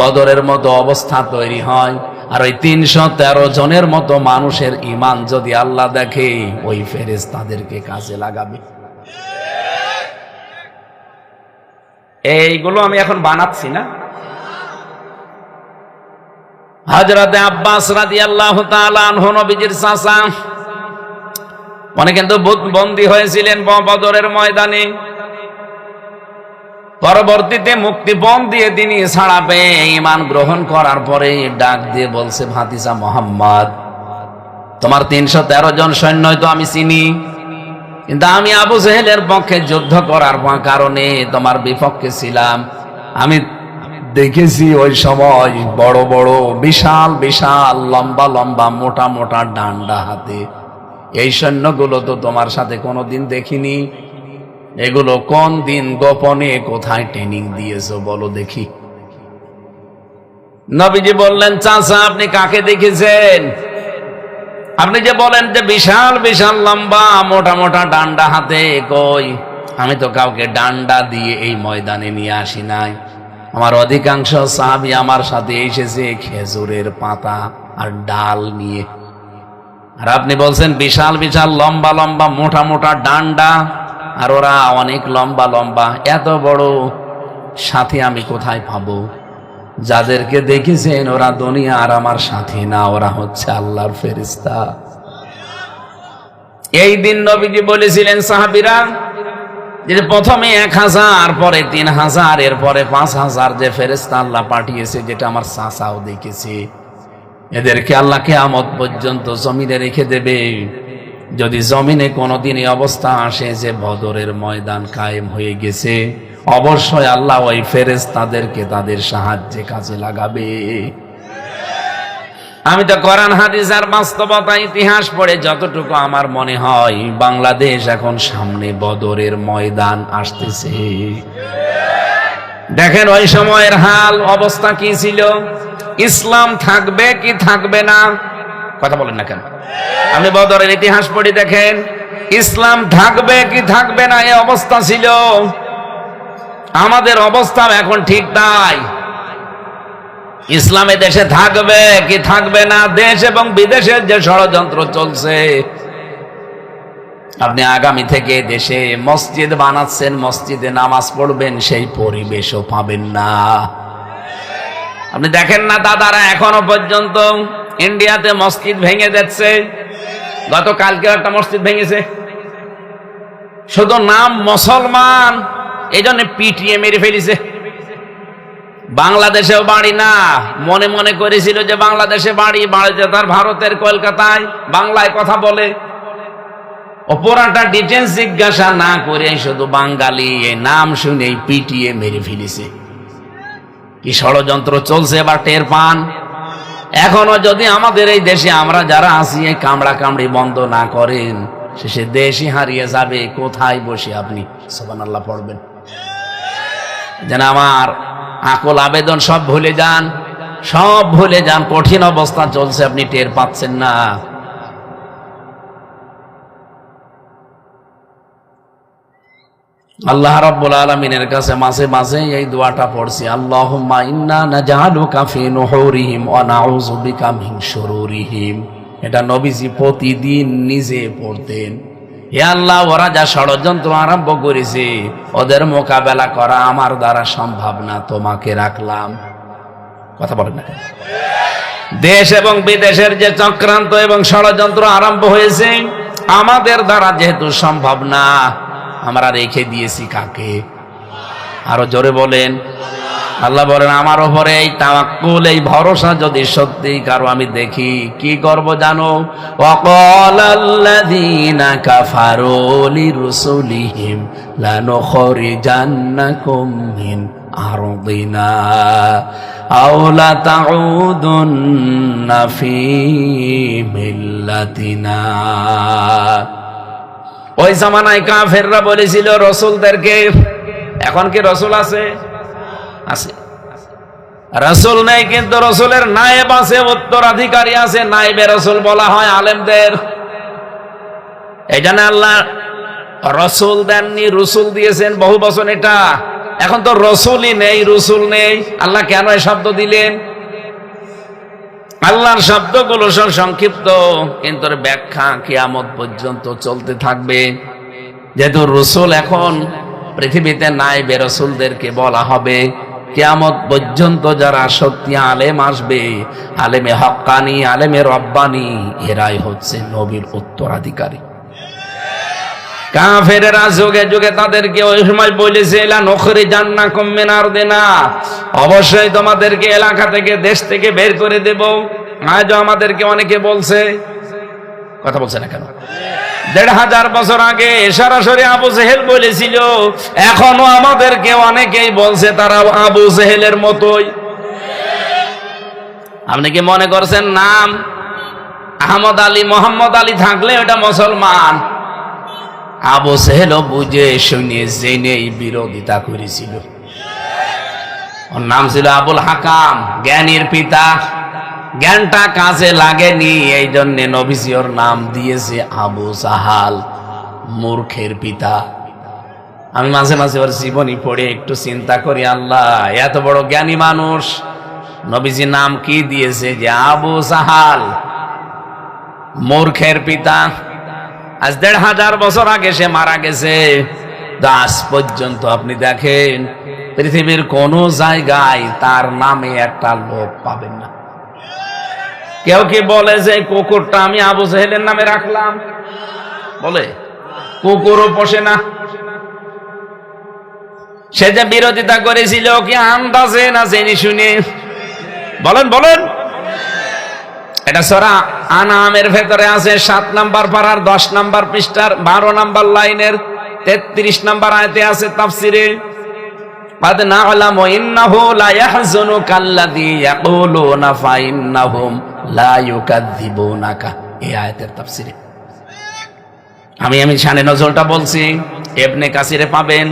বদরের মতো অবস্থা তৈরি হয়, আর ওই 313 জনের মতো মানুষের ঈমান যদি আল্লাহ দেখে, ওই ফেরেশতাদেরকে কাজে লাগাবে। এইগুলো আমি এখন বানাচ্ছি না। হযরতে আব্বাস রাদিয়াল্লাহু তাআলা আনহু, নবীজির চাচা, উনি কিন্তু বন্দী হয়েছিলেন বদরের ময়দানে। পরবর্তীতে মুক্তিপণ দিয়ে তিনি ছাড়া পেয়ে ঈমান গ্রহণ করার পরে ডাক দিয়ে বলছে, ভাতিজা মুহাম্মদ, তোমার 313 জন সৈন্যই তো আমি চিনি, কিন্তু আমি আবু জেহেলের পক্ষে যুদ্ধ করার কারণে তোমার বিপক্ষে ছিলাম। আমি দেখেছি ওই সময় বড় বড় বিশাল বিশাল লম্বা লম্বা মোটা মোটা ডান্ডা হাতে, এই সৈন্যগুলো তো তোমার সাথে কোনোদিন দেখিনি। এগুলো কোন দিন গোপনে কোথায় ট্রেনিং দিয়েছো বলো দেখি। নবীজি বললেন, চাচা আপনি কাকে দেখেছেন? আপনি যে বলেন যে বিশাল বিশাল লম্বা মোটা মোটা ডান্ডা হাতে, কই, আমি তো কাউকে ডান্ডা দিয়ে এই ময়দানে নিয়ে আসি নাই। আমার অধিকাংশ সাহাবী আমার সাথে এসেছে খেজুরের পাতা আর ডাল নিয়ে, আর আপনি বলছেন বিশাল বিশাল লম্বা লম্বা মোটা মোটা ডান্ডা। আর ওরা অনেক লম্বা লম্বা। এত বড় সাথী আমি কোথায় পাবো? যাদেরকে দেখেছেন ওরা দুনিয়া আর আমার সাথী না, ওরা হচ্ছে আল্লাহর ফেরেশতা। এই দিন নবীজি বলেছিলেন সাহাবীরা যে প্রথমে 1000, পরে 3000, এরপরে 5000 যে ফেরেশতা আল্লাহ পাঠিয়েছে, যেটা আমার চাচাও দেখেছে, এদেরকে আল্লাহ কিয়ামত পর্যন্ত জমিনে রেখে দেবে। যদি জমিনে কোনোদিন এই অবস্থা আসে যে বদরের ময়দান কায়েম হয়ে গেছে, অবশ্যই আল্লাহ ওই ফেরেশতাদেরকে তাদের সাহায্যে কাজে লাগাবে। আমি তো কোরআন হাদিস আর বাস্তবতা ইতিহাস পড়ে যতটুকু আমার মনে হয়, বাংলাদেশ এখন সামনে বদরের ময়দান আসতেছে। দেখেন ওই সময়ের হাল অবস্থা কি ছিল, ইসলাম থাকবে কি থাকবে না? কথা বলেন না কেন? আপনি বদরের ইতিহাস পড়ে দেখেন, ইসলাম থাকবে কি থাকবে না এই অবস্থা ছিল। আমাদের অবস্থা এখন ঠিক তাই। ইসলামে দেশে থাকবে কি থাকবে না, দেশ এবং বিদেশের যে ষড়যন্ত্র চলছে, আপনি আগামী থেকে দেশে মসজিদ বানাচ্ছেন, মসজিদে নামাজ পড়বেন, সেই পরিবেশও পাবেন না। আপনি দেখেন না দাদারা, এখনো পর্যন্ত ইন্ডিয়াতে মসজিদ ভেঙে যাচ্ছে। গতকালকে একটা মসজিদ ভেঙেছে, শুধু নাম মুসলমান, এই জন্য পিটিয়ে মেরে ফেলেছে। বাংলাদেশেও বাড়ি না, মনে মনে করেছিল যে বাংলাদেশে বাড়ি, বাড়িতে তার ভারতের কলকাতায় বাংলায় কথা বলে। অপরাটা ডিটেলস জিজ্ঞাসা না করে শুধু বাঙালি এই নাম শুনেই পিটিয়ে মেরে ফেলেছে। কি ষড়যন্ত্র চলছে এবার টের পান। এখনো যদি আমাদের এই দেশে আমরা যারা আছি এই কামড়া কামড়ি বন্ধ না করেন, শেষে দেশই হারিয়ে যাবে। কোথায় বসে আপনি সুবহানাল্লাহ পড়বেন? যেন আমার আকল আবেদন সব ভুলে যান, সব ভুলে যান। কঠিন অবস্থা চলছে, আপনি টের পাচ্ছেন না। আল্লাহ রাব্বুল আলামিনের কাছে মাঝে মাঝে এই দোয়াটা পড়ছি, আল্লাহুম্মা ইন্না নাজআলুকা ফি নুহুরিহিম ওয়া নাউযু বিকা মিন শুরুরিহিম। এটা নবীজি প্রতিদিন নিজে পড়তেন। হে আল্লাহ, ওরা যা ষড়যন্ত্র আরম্ভ করেছে, ওদের মোকাবেলা করা আমার দ্বারা সম্ভব না, তোমাকে রাখলাম। কথা বলেন না? দেশ এবং বিদেশের যে চক্রান্ত এবং ষড়যন্ত্র আরম্ভ হয়েছে, আমাদের দ্বারা যেহেতু সম্ভব না, আমরা রেখে দিয়েছি কাকে? আরো জোরে বলেন। আল্লাহ বলেন, আমার উপরে এই তাওয়াক্কুল, এই ভরসা যদি সত্যি কারো আমি দেখি, কি করব জানো? ওয়াকালাল্লাযীনা কাফারু লিরুসুলিহিম লানুখরিজান্নাকুম মিন আরদিনা আও লাতাউদুন্না ফী মিল্লাতিনা। ওই জামানায় কাফেররা বলেছিল রাসূলদেরকে, এখন কি রাসূল আছে? আছে। রাসূল নেই, কিন্তু রাসূলের নায়েব আছে, উত্তরাধিকারী আছে। নায়েবে রাসূল বলা হয় আলেমদের। এই জন্য আল্লাহ রাসূল দেননি, রসুল দিয়েছেন বহু বছর। এটা এখন তো রাসূলই নেই, রসুল নেই। আল্লাহ কেন এই শব্দ দিলেন? আল্লাহর শব্দগুলো সব সংক্ষিপ্ত, কিন্তু ব্যাখ্যা কিয়ামত পর্যন্ত চলতে থাকবে। যেহেতু রসুল এখন পৃথিবীতে নাই, রাসূলদেরকে বলা হবে কিয়ামত পর্যন্ত যারা সত্যি আলেম আসবে, আলেমে হক্কানি, আলেমে রব্বানি, এরাই হচ্ছে নবীর উত্তরাধিকারী। কাফেরেরা যুগে যুগে তাদেরকে ওই সময় বলেছে, লা নুখরিজান্নাকুম মিন আরদিনা, অবশ্যই তোমাদেরকে এলাকা থেকে, দেশ থেকে বের করে দেব। আজও আমাদেরকে অনেকে বলছে। কথা বলছে না কেন? ১৫০০ বছর আগে সরাসরি আবু জেহেল বলেছিল, এখনো আমাদেরকে অনেকেই বলছে তারা আবু জেহেলের মতোই। আপনি কি মনে করছেন নাম আহমদ আলী, মোহাম্মদ আলী থাকলে ওটা মুসলমান? আবু জেহেলও বুঝে শুনে জেনেই বিরোধিতা করেছিল। ওর নাম ছিল আবুল হাকাম, জ্ঞানীর পিতা। জ্ঞানটা কাজে লাগেনি, এই জন্য নবীজি ওর নাম দিয়েছে আবু জাহাল, মূর্খের পিতা। আমি মাঝে মাঝে ওর জীবনী পড়ে একটু চিন্তা করি, আল্লাহ এত বড় জ্ঞানী মানুষ, নবীজি নাম কি দিয়েছে যে আবু জাহাল, মূর্খের পিতা। আজ ১৫০০ বছর আগে সে মারা গেছে। আজ পর্যন্ত আপনি দেখেন পৃথিবীর কোন জায়গায় তার নামে একটা লোক পাবেন না। কেউ কি বলে যে কুকুরটা আমি আবু জেহেলের নামে রাখলাম? বলে? কুকুরও পোষে না। সে যে বিরোধিতা করেছিল কি আন্দাজে না জেনে শুনে? বলেন বলেন। এটা সূরা আনামের ভেতরে আছে 7 নাম্বার পারার 10 নাম্বার পৃষ্ঠার 12 নাম্বার লাইনের 33 নাম্বার আয়াতে আছে তাফসিরে, قد نعلم إنه لا يحزنك الذي يقولون فإنهم لا يكذبونك। এই আয়াতের তাফসিরে আমি শানে নজরটা বলছি, ইবনে কাসিরে পাবেন।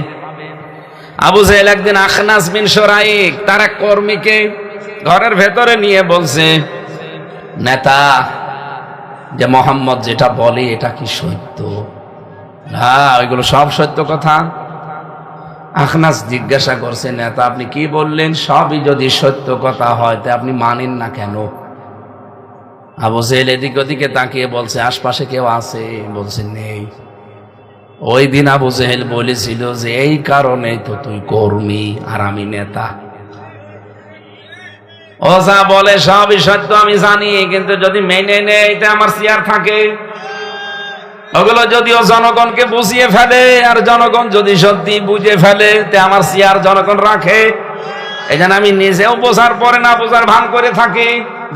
আবু জেহেল একদিন আখনাস বিন শুরাইক তার এক কর্মীকে ঘরের ভেতরে নিয়ে বলছে, নেতা, যে মোহাম্মদ যেটা বলে এটা কি সত্য? না, ওইগুলো সব সত্য কথা। আখনাস জিজ্ঞাসা করছে, নেতা আপনি কি বললেন? সবই যদি সত্য কথা হয় তা আপনি মানেন না কেন? আবু জেহেল এদিক ওদিকে তাকিয়ে বলছে, আশপাশে কেউ আছে? বলছে নেই। ওই দিন আবু জেহেল বলেছিল যে এই কারণে তো তুই কর্মী আর আমি নেতা। ও যা বলে সবই সত্য আমি জানি, কিন্তু যদি মেনে নেই তা আমার চেয়ার থাকে। ওগুলো যদিও জনগণকে বুঝিয়ে ফেলে, আর জনগণ যদি সত্যি বুঝে ফেলে তে আমার চেয়ার জনগণ রাখে। এই জন্য আমি নিজেও বোঝার পরে না বোঝার ভান করে থাকি,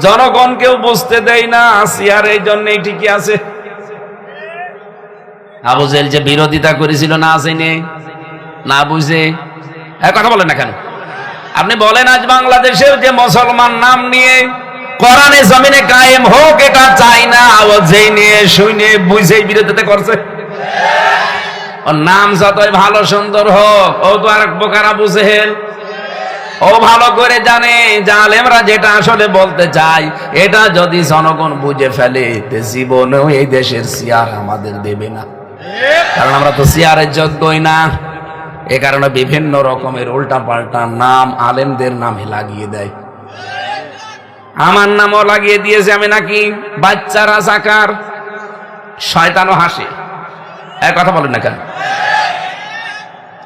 জনগণকেও বুঝতে দেই না, চেয়ার এই জন্যই ঠিকই আছে। আবু জেহেল যে বিরোধিতা করেছিল না জেনে না বুঝে, কথা বলেন না কেন? আপনি বলেন আজ বাংলাদেশের যে মুসলমান নাম নিয়ে কোরআনে জমিনে কায়েম হোক এটা চাই না, ও জেনে শুনে বুঝে বিরোধিতা করছে। ওর নাম যতই ভালো সুন্দর হোক, ও তো আর বোকার আবু জেহেল। ও ভালো করে জানে জালেমরা যেটা আসলে বলতে চায় এটা যদি জনগণ বুঝে ফেলে জীবনেও এই দেশের চেয়ার আমাদের দেবে না, কারণ আমরা তো চেয়ারের যোগ্যই না। এ কারণে বিভিন্ন রকমের উল্টা পাল্টা নাম আলেমদের নামে লাগিয়ে দেয়। আমার নামও লাগিয়ে দিয়েছে, আমি নাকি বাচ্চা রাজাকার, শয়তানও হাসে। এক কথা বলেন না কেন?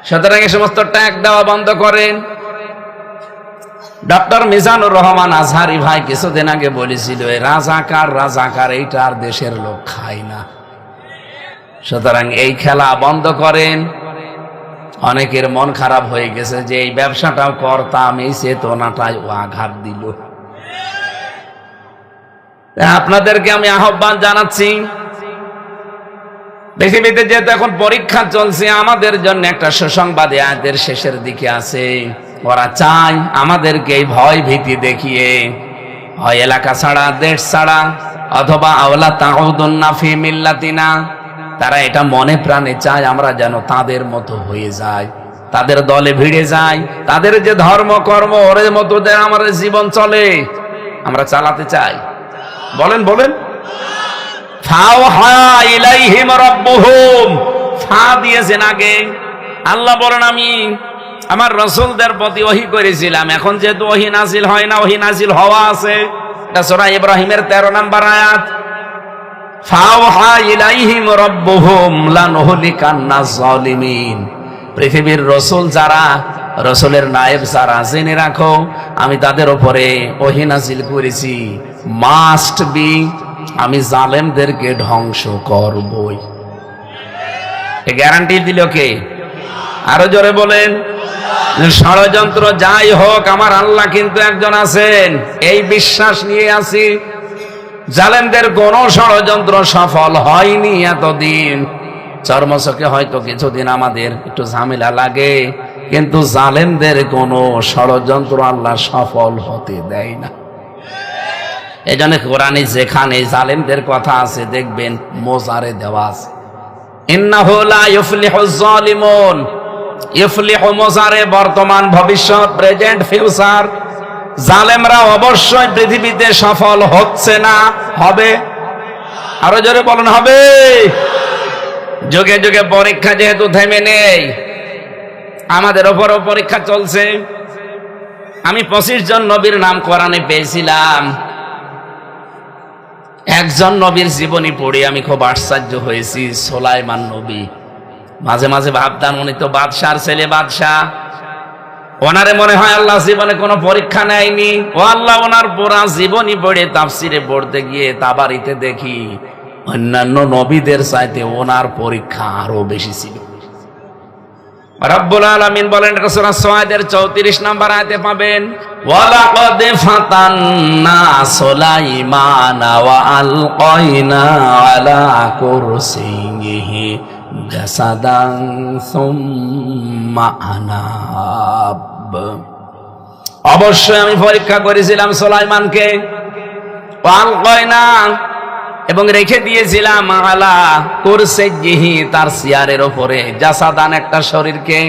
সুতরাং এই সমস্ত ট্যাগ দেওয়া বন্ধ করেন। ডক্টর মিজানুর রহমান আজহারি ভাই কিছুদিন আগে বলেছিল রাজাকার রাজাকার এইটা আর দেশের লোক খায় না। সুতরাং এই খেলা বন্ধ করেন। অনেকের মন খারাপ হয়ে গেছে যে এই ব্যবসাটাও করতাম, এই চেতনাটাই ও আঘাত দিল। আপনাদেরকে আমি আহ্বান জানাচ্ছি, পৃথিবীতে যেহেতু এখন পরীক্ষা চলছে, আমাদের জন্য একটা সুসংবাদ আয়াতের শেষের দিকে আছে। ওরা চায় আমাদেরকে এই ভয় ভীতি দেখিয়ে হয় এলাকা ছাড়া, দেশ ছাড়া, অথবা আওলা তাউদুন্না ফি মিল্লাতিনা, তারা এটা মনে প্রাণে চায় আমরা যেন তাদের মতো হয়ে যাই, তাদের দলে ভিড়ে যাই, তাদের যে ধর্ম কর্ম ওর মতো আমাদের জীবন চলে আমরা চালাতে চাই। বলেন বলেন। ফাওহা ইলাইহিম রাব্বুহুম, ফা দিয়েছেন আগে। আল্লাহ বলেন আমি আমার রাসূলদের প্রতি ওহী করেছিলাম, এখন যেহেতু ওহী নাজিল হয় না, ওহী নাজিল হওয়া আছে। এটা সূরা ইব্রাহিমের 13 নম্বর আয়াত। ফাওহা ইলাইহিম রাব্বুহুম লানুহলিকান্না যালিমিন। পৃথিবীর রাসূল যারা, রাসূলের নায়েব যারা, জেনে রাখো আমি তাদের উপরে ওহী নাজিল করেছি, মাস্ট বি আমি জালেমদেরকে ধ্বংস করবই। এ গ্যারান্টি দিল কে? আরো জোরে বলেন। ষড়যন্ত্র যাই হোক আমার আল্লাহ কিন্তু একজন আছেন, এই বিশ্বাস নিয়ে আছি। জালেমদের কোন ষড়যন্ত্র সফল হয়নি এতদিন। চর্মচকে হয়তো কিছুদিন আমাদের একটু ঝামেলা লাগে, কিন্তু জালেমদের কোন ষড়যন্ত্র আল্লাহ সফল হতে দেয় না। এই জন্য কোরআনে যেখানে জালেমদের কথা আছে দেখবেন মোজারে দেওয়া আছে, ইন্নাহু লা ইউফলিহুজ যালিমুন। ইউফলিহু মোজারে বর্তমান ভবিষ্যৎ, প্রেজেন্ট ফিউচার। জালেমরা অবশ্যই পৃথিবীতে সফল হচ্ছে না, হবে। আরো জোরে বলেন হবে। যুগে যুগে পরীক্ষা যেহেতু থেমে নেই, আমাদের উপরও পরীক্ষা চলছে। আমি 25 জন নবীর নাম কোরআনে পেয়েছিলাম। একজন নবীর জীবনী পড়ে আমি খুব আশ্চর্য হয়েছি, সুলাইমান নবী। মাঝে মাঝে ভাবতাম উনি তো বাদশার ছেলে, বাদশাহ, ওনারে মনে হয় আল্লাহ জীবনে কোনো পরীক্ষা নেয়নি। ও আল্লাহ, ওনার পুরা জীবনী পড়ে তাফসিরে পড়তে গিয়ে তাবারিতে দেখি অন্যান্য নবীদের চাইতে ওনার পরীক্ষা আরো বেশি ছিল। রব্বুল আলামিন বলেন সূরা সওয়াদের 34 নম্বর আয়াতে পাবেন, ওয়ালাকাদ ফাতান্না সুলাইমানা ওয়া আলকাইনা আলা কুরসিয়িহি জাসাদান সুম্মা আনাব। অবশ্যই আমি পরীক্ষা করেছিলাম সুলাইমানকে, ওয়া আলকাইনা, এবং রেখে দিয়েছিলাম আলা কুরসিয়িহি, তার চেয়ারের উপরে, জাসাদান, একটা শরীরকে।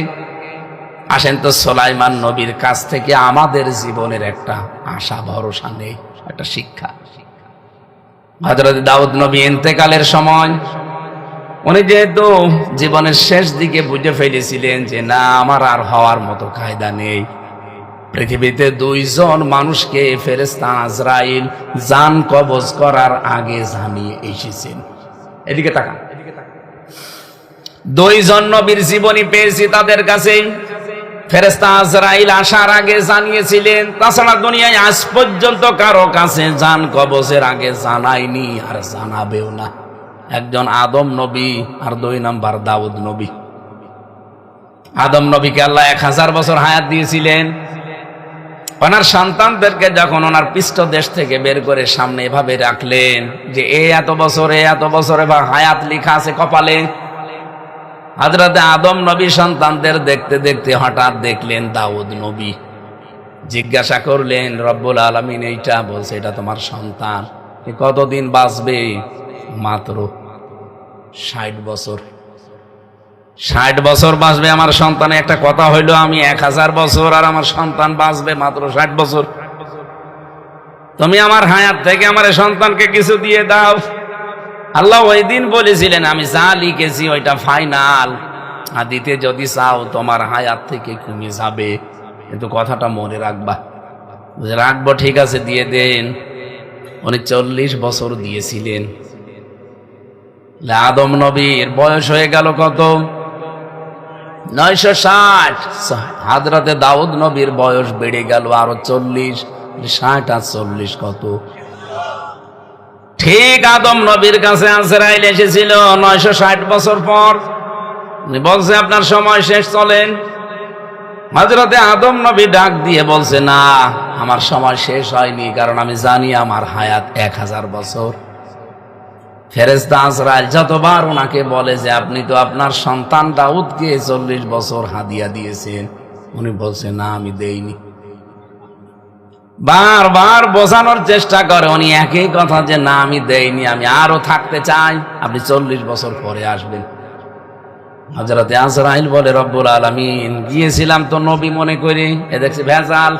আসেন তো, সুলাইমান নবীর কাছ থেকে আমাদের জীবনের একটা আশা ভরসা নেই, একটা শিক্ষা। হযরত দাউদ নবী ইন্তেকালের সময় উনি যেহেতু জীবনের শেষ দিকে বুঝে ফেলেছিলেন যে না, আমার আর হওয়ার মতো কায়দা নেই, পৃথিবীতে দুইজন মানুষকে ফেরেশতা আজরাইল জান কবজ করার আগে জানিয়ে এসেছেন। এদিকে তাকান, দুইজন নবীর জীবনী পেয়েছি তাদের কাছে, ফেরেশতা আজরাইল আসার আগে জানিয়েছিলেন। তাছাড়া দুনিয়ায় আজ পর্যন্ত কারো কাছে জান কবজের আগে জানায়নি, আর জানাবেও না। একজন আদম নবী, আর 2 নম্বর দাউদ নবী। আদম নবীকে আল্লাহ 1000 বছর হায়াত দিয়েছিলেন। ওনার সন্তানদেরকে যখন ওনার পৃষ্ঠ দেশ থেকে বের করে সামনে এভাবে রাখলেন যে এত বছরে বা হায়াত লেখা আছে কপালে, হযরত আদম নবী সন্তানদের দেখতে দেখতে হঠাৎ দেখলেন দাউদ নবী। জিজ্ঞাসা করলেন, রব্বুল আলামিন এইটা বলছে এটা তোমার সন্তান, কতদিন বাঁচবে? মাত্র 60 বছর। 60 বছর বাঁচবে আমার সন্তান। একটা কথা হইলো আমি 1000 বছর আর আমার সন্তান বাঁচবে মাত্র 60 বছর। তুমি আমার হায়াত থেকে আমার সন্তানকে কিছু দিয়ে দাও। আল্লাহ ওই দিন বলেছিলেন আমি যা লিখেছি ওইটা ফাইনাল, আর দিতে যদি চাও তোমার হায়াত থেকে কমে যাবে, কিন্তু কথাটা মনে রাখবা। রাখবো, ঠিক আছে, দিয়ে দেন। উনি 40 বছর দিয়েছিলেন। আদম নবীর বয়স হয়ে গেল কত? 960। হযরতে দাউদ নবীর বয়স বেড়ে গেল আরো 40। 60 আর 40 কত? ঠিক আদম নবীর কাছে আজরাইল এসেছিল 960 বছর পর। উনি বলছে আপনার সময় শেষ, চলেন। হযরতে আদম নবী ডাক দিয়ে বলছে না, আমার সময় শেষ হয়নি, কারণ আমি জানি আমার হায়াত 1000 বছর। ফেরেশতা আজরাইল যতবার ওনাকে বলে যে আপনি তো আপনার সন্তান দাউদকে 40 বছর হাদিয়া দিয়েছেন, উনি বলছে না, আমি দেইনি। বারবার বোঝানোর চেষ্টা করে উনি একই কথা যে না, আমি দেইনি, আমি আরো থাকতে চাই, আপনি 40 বছর পরে আসবেন। হযরতে আজরাইল বলে, রব্বুল আলামিন, গিয়েছিলাম তো নবী মনে করি, এ দেখছি ভেজাল,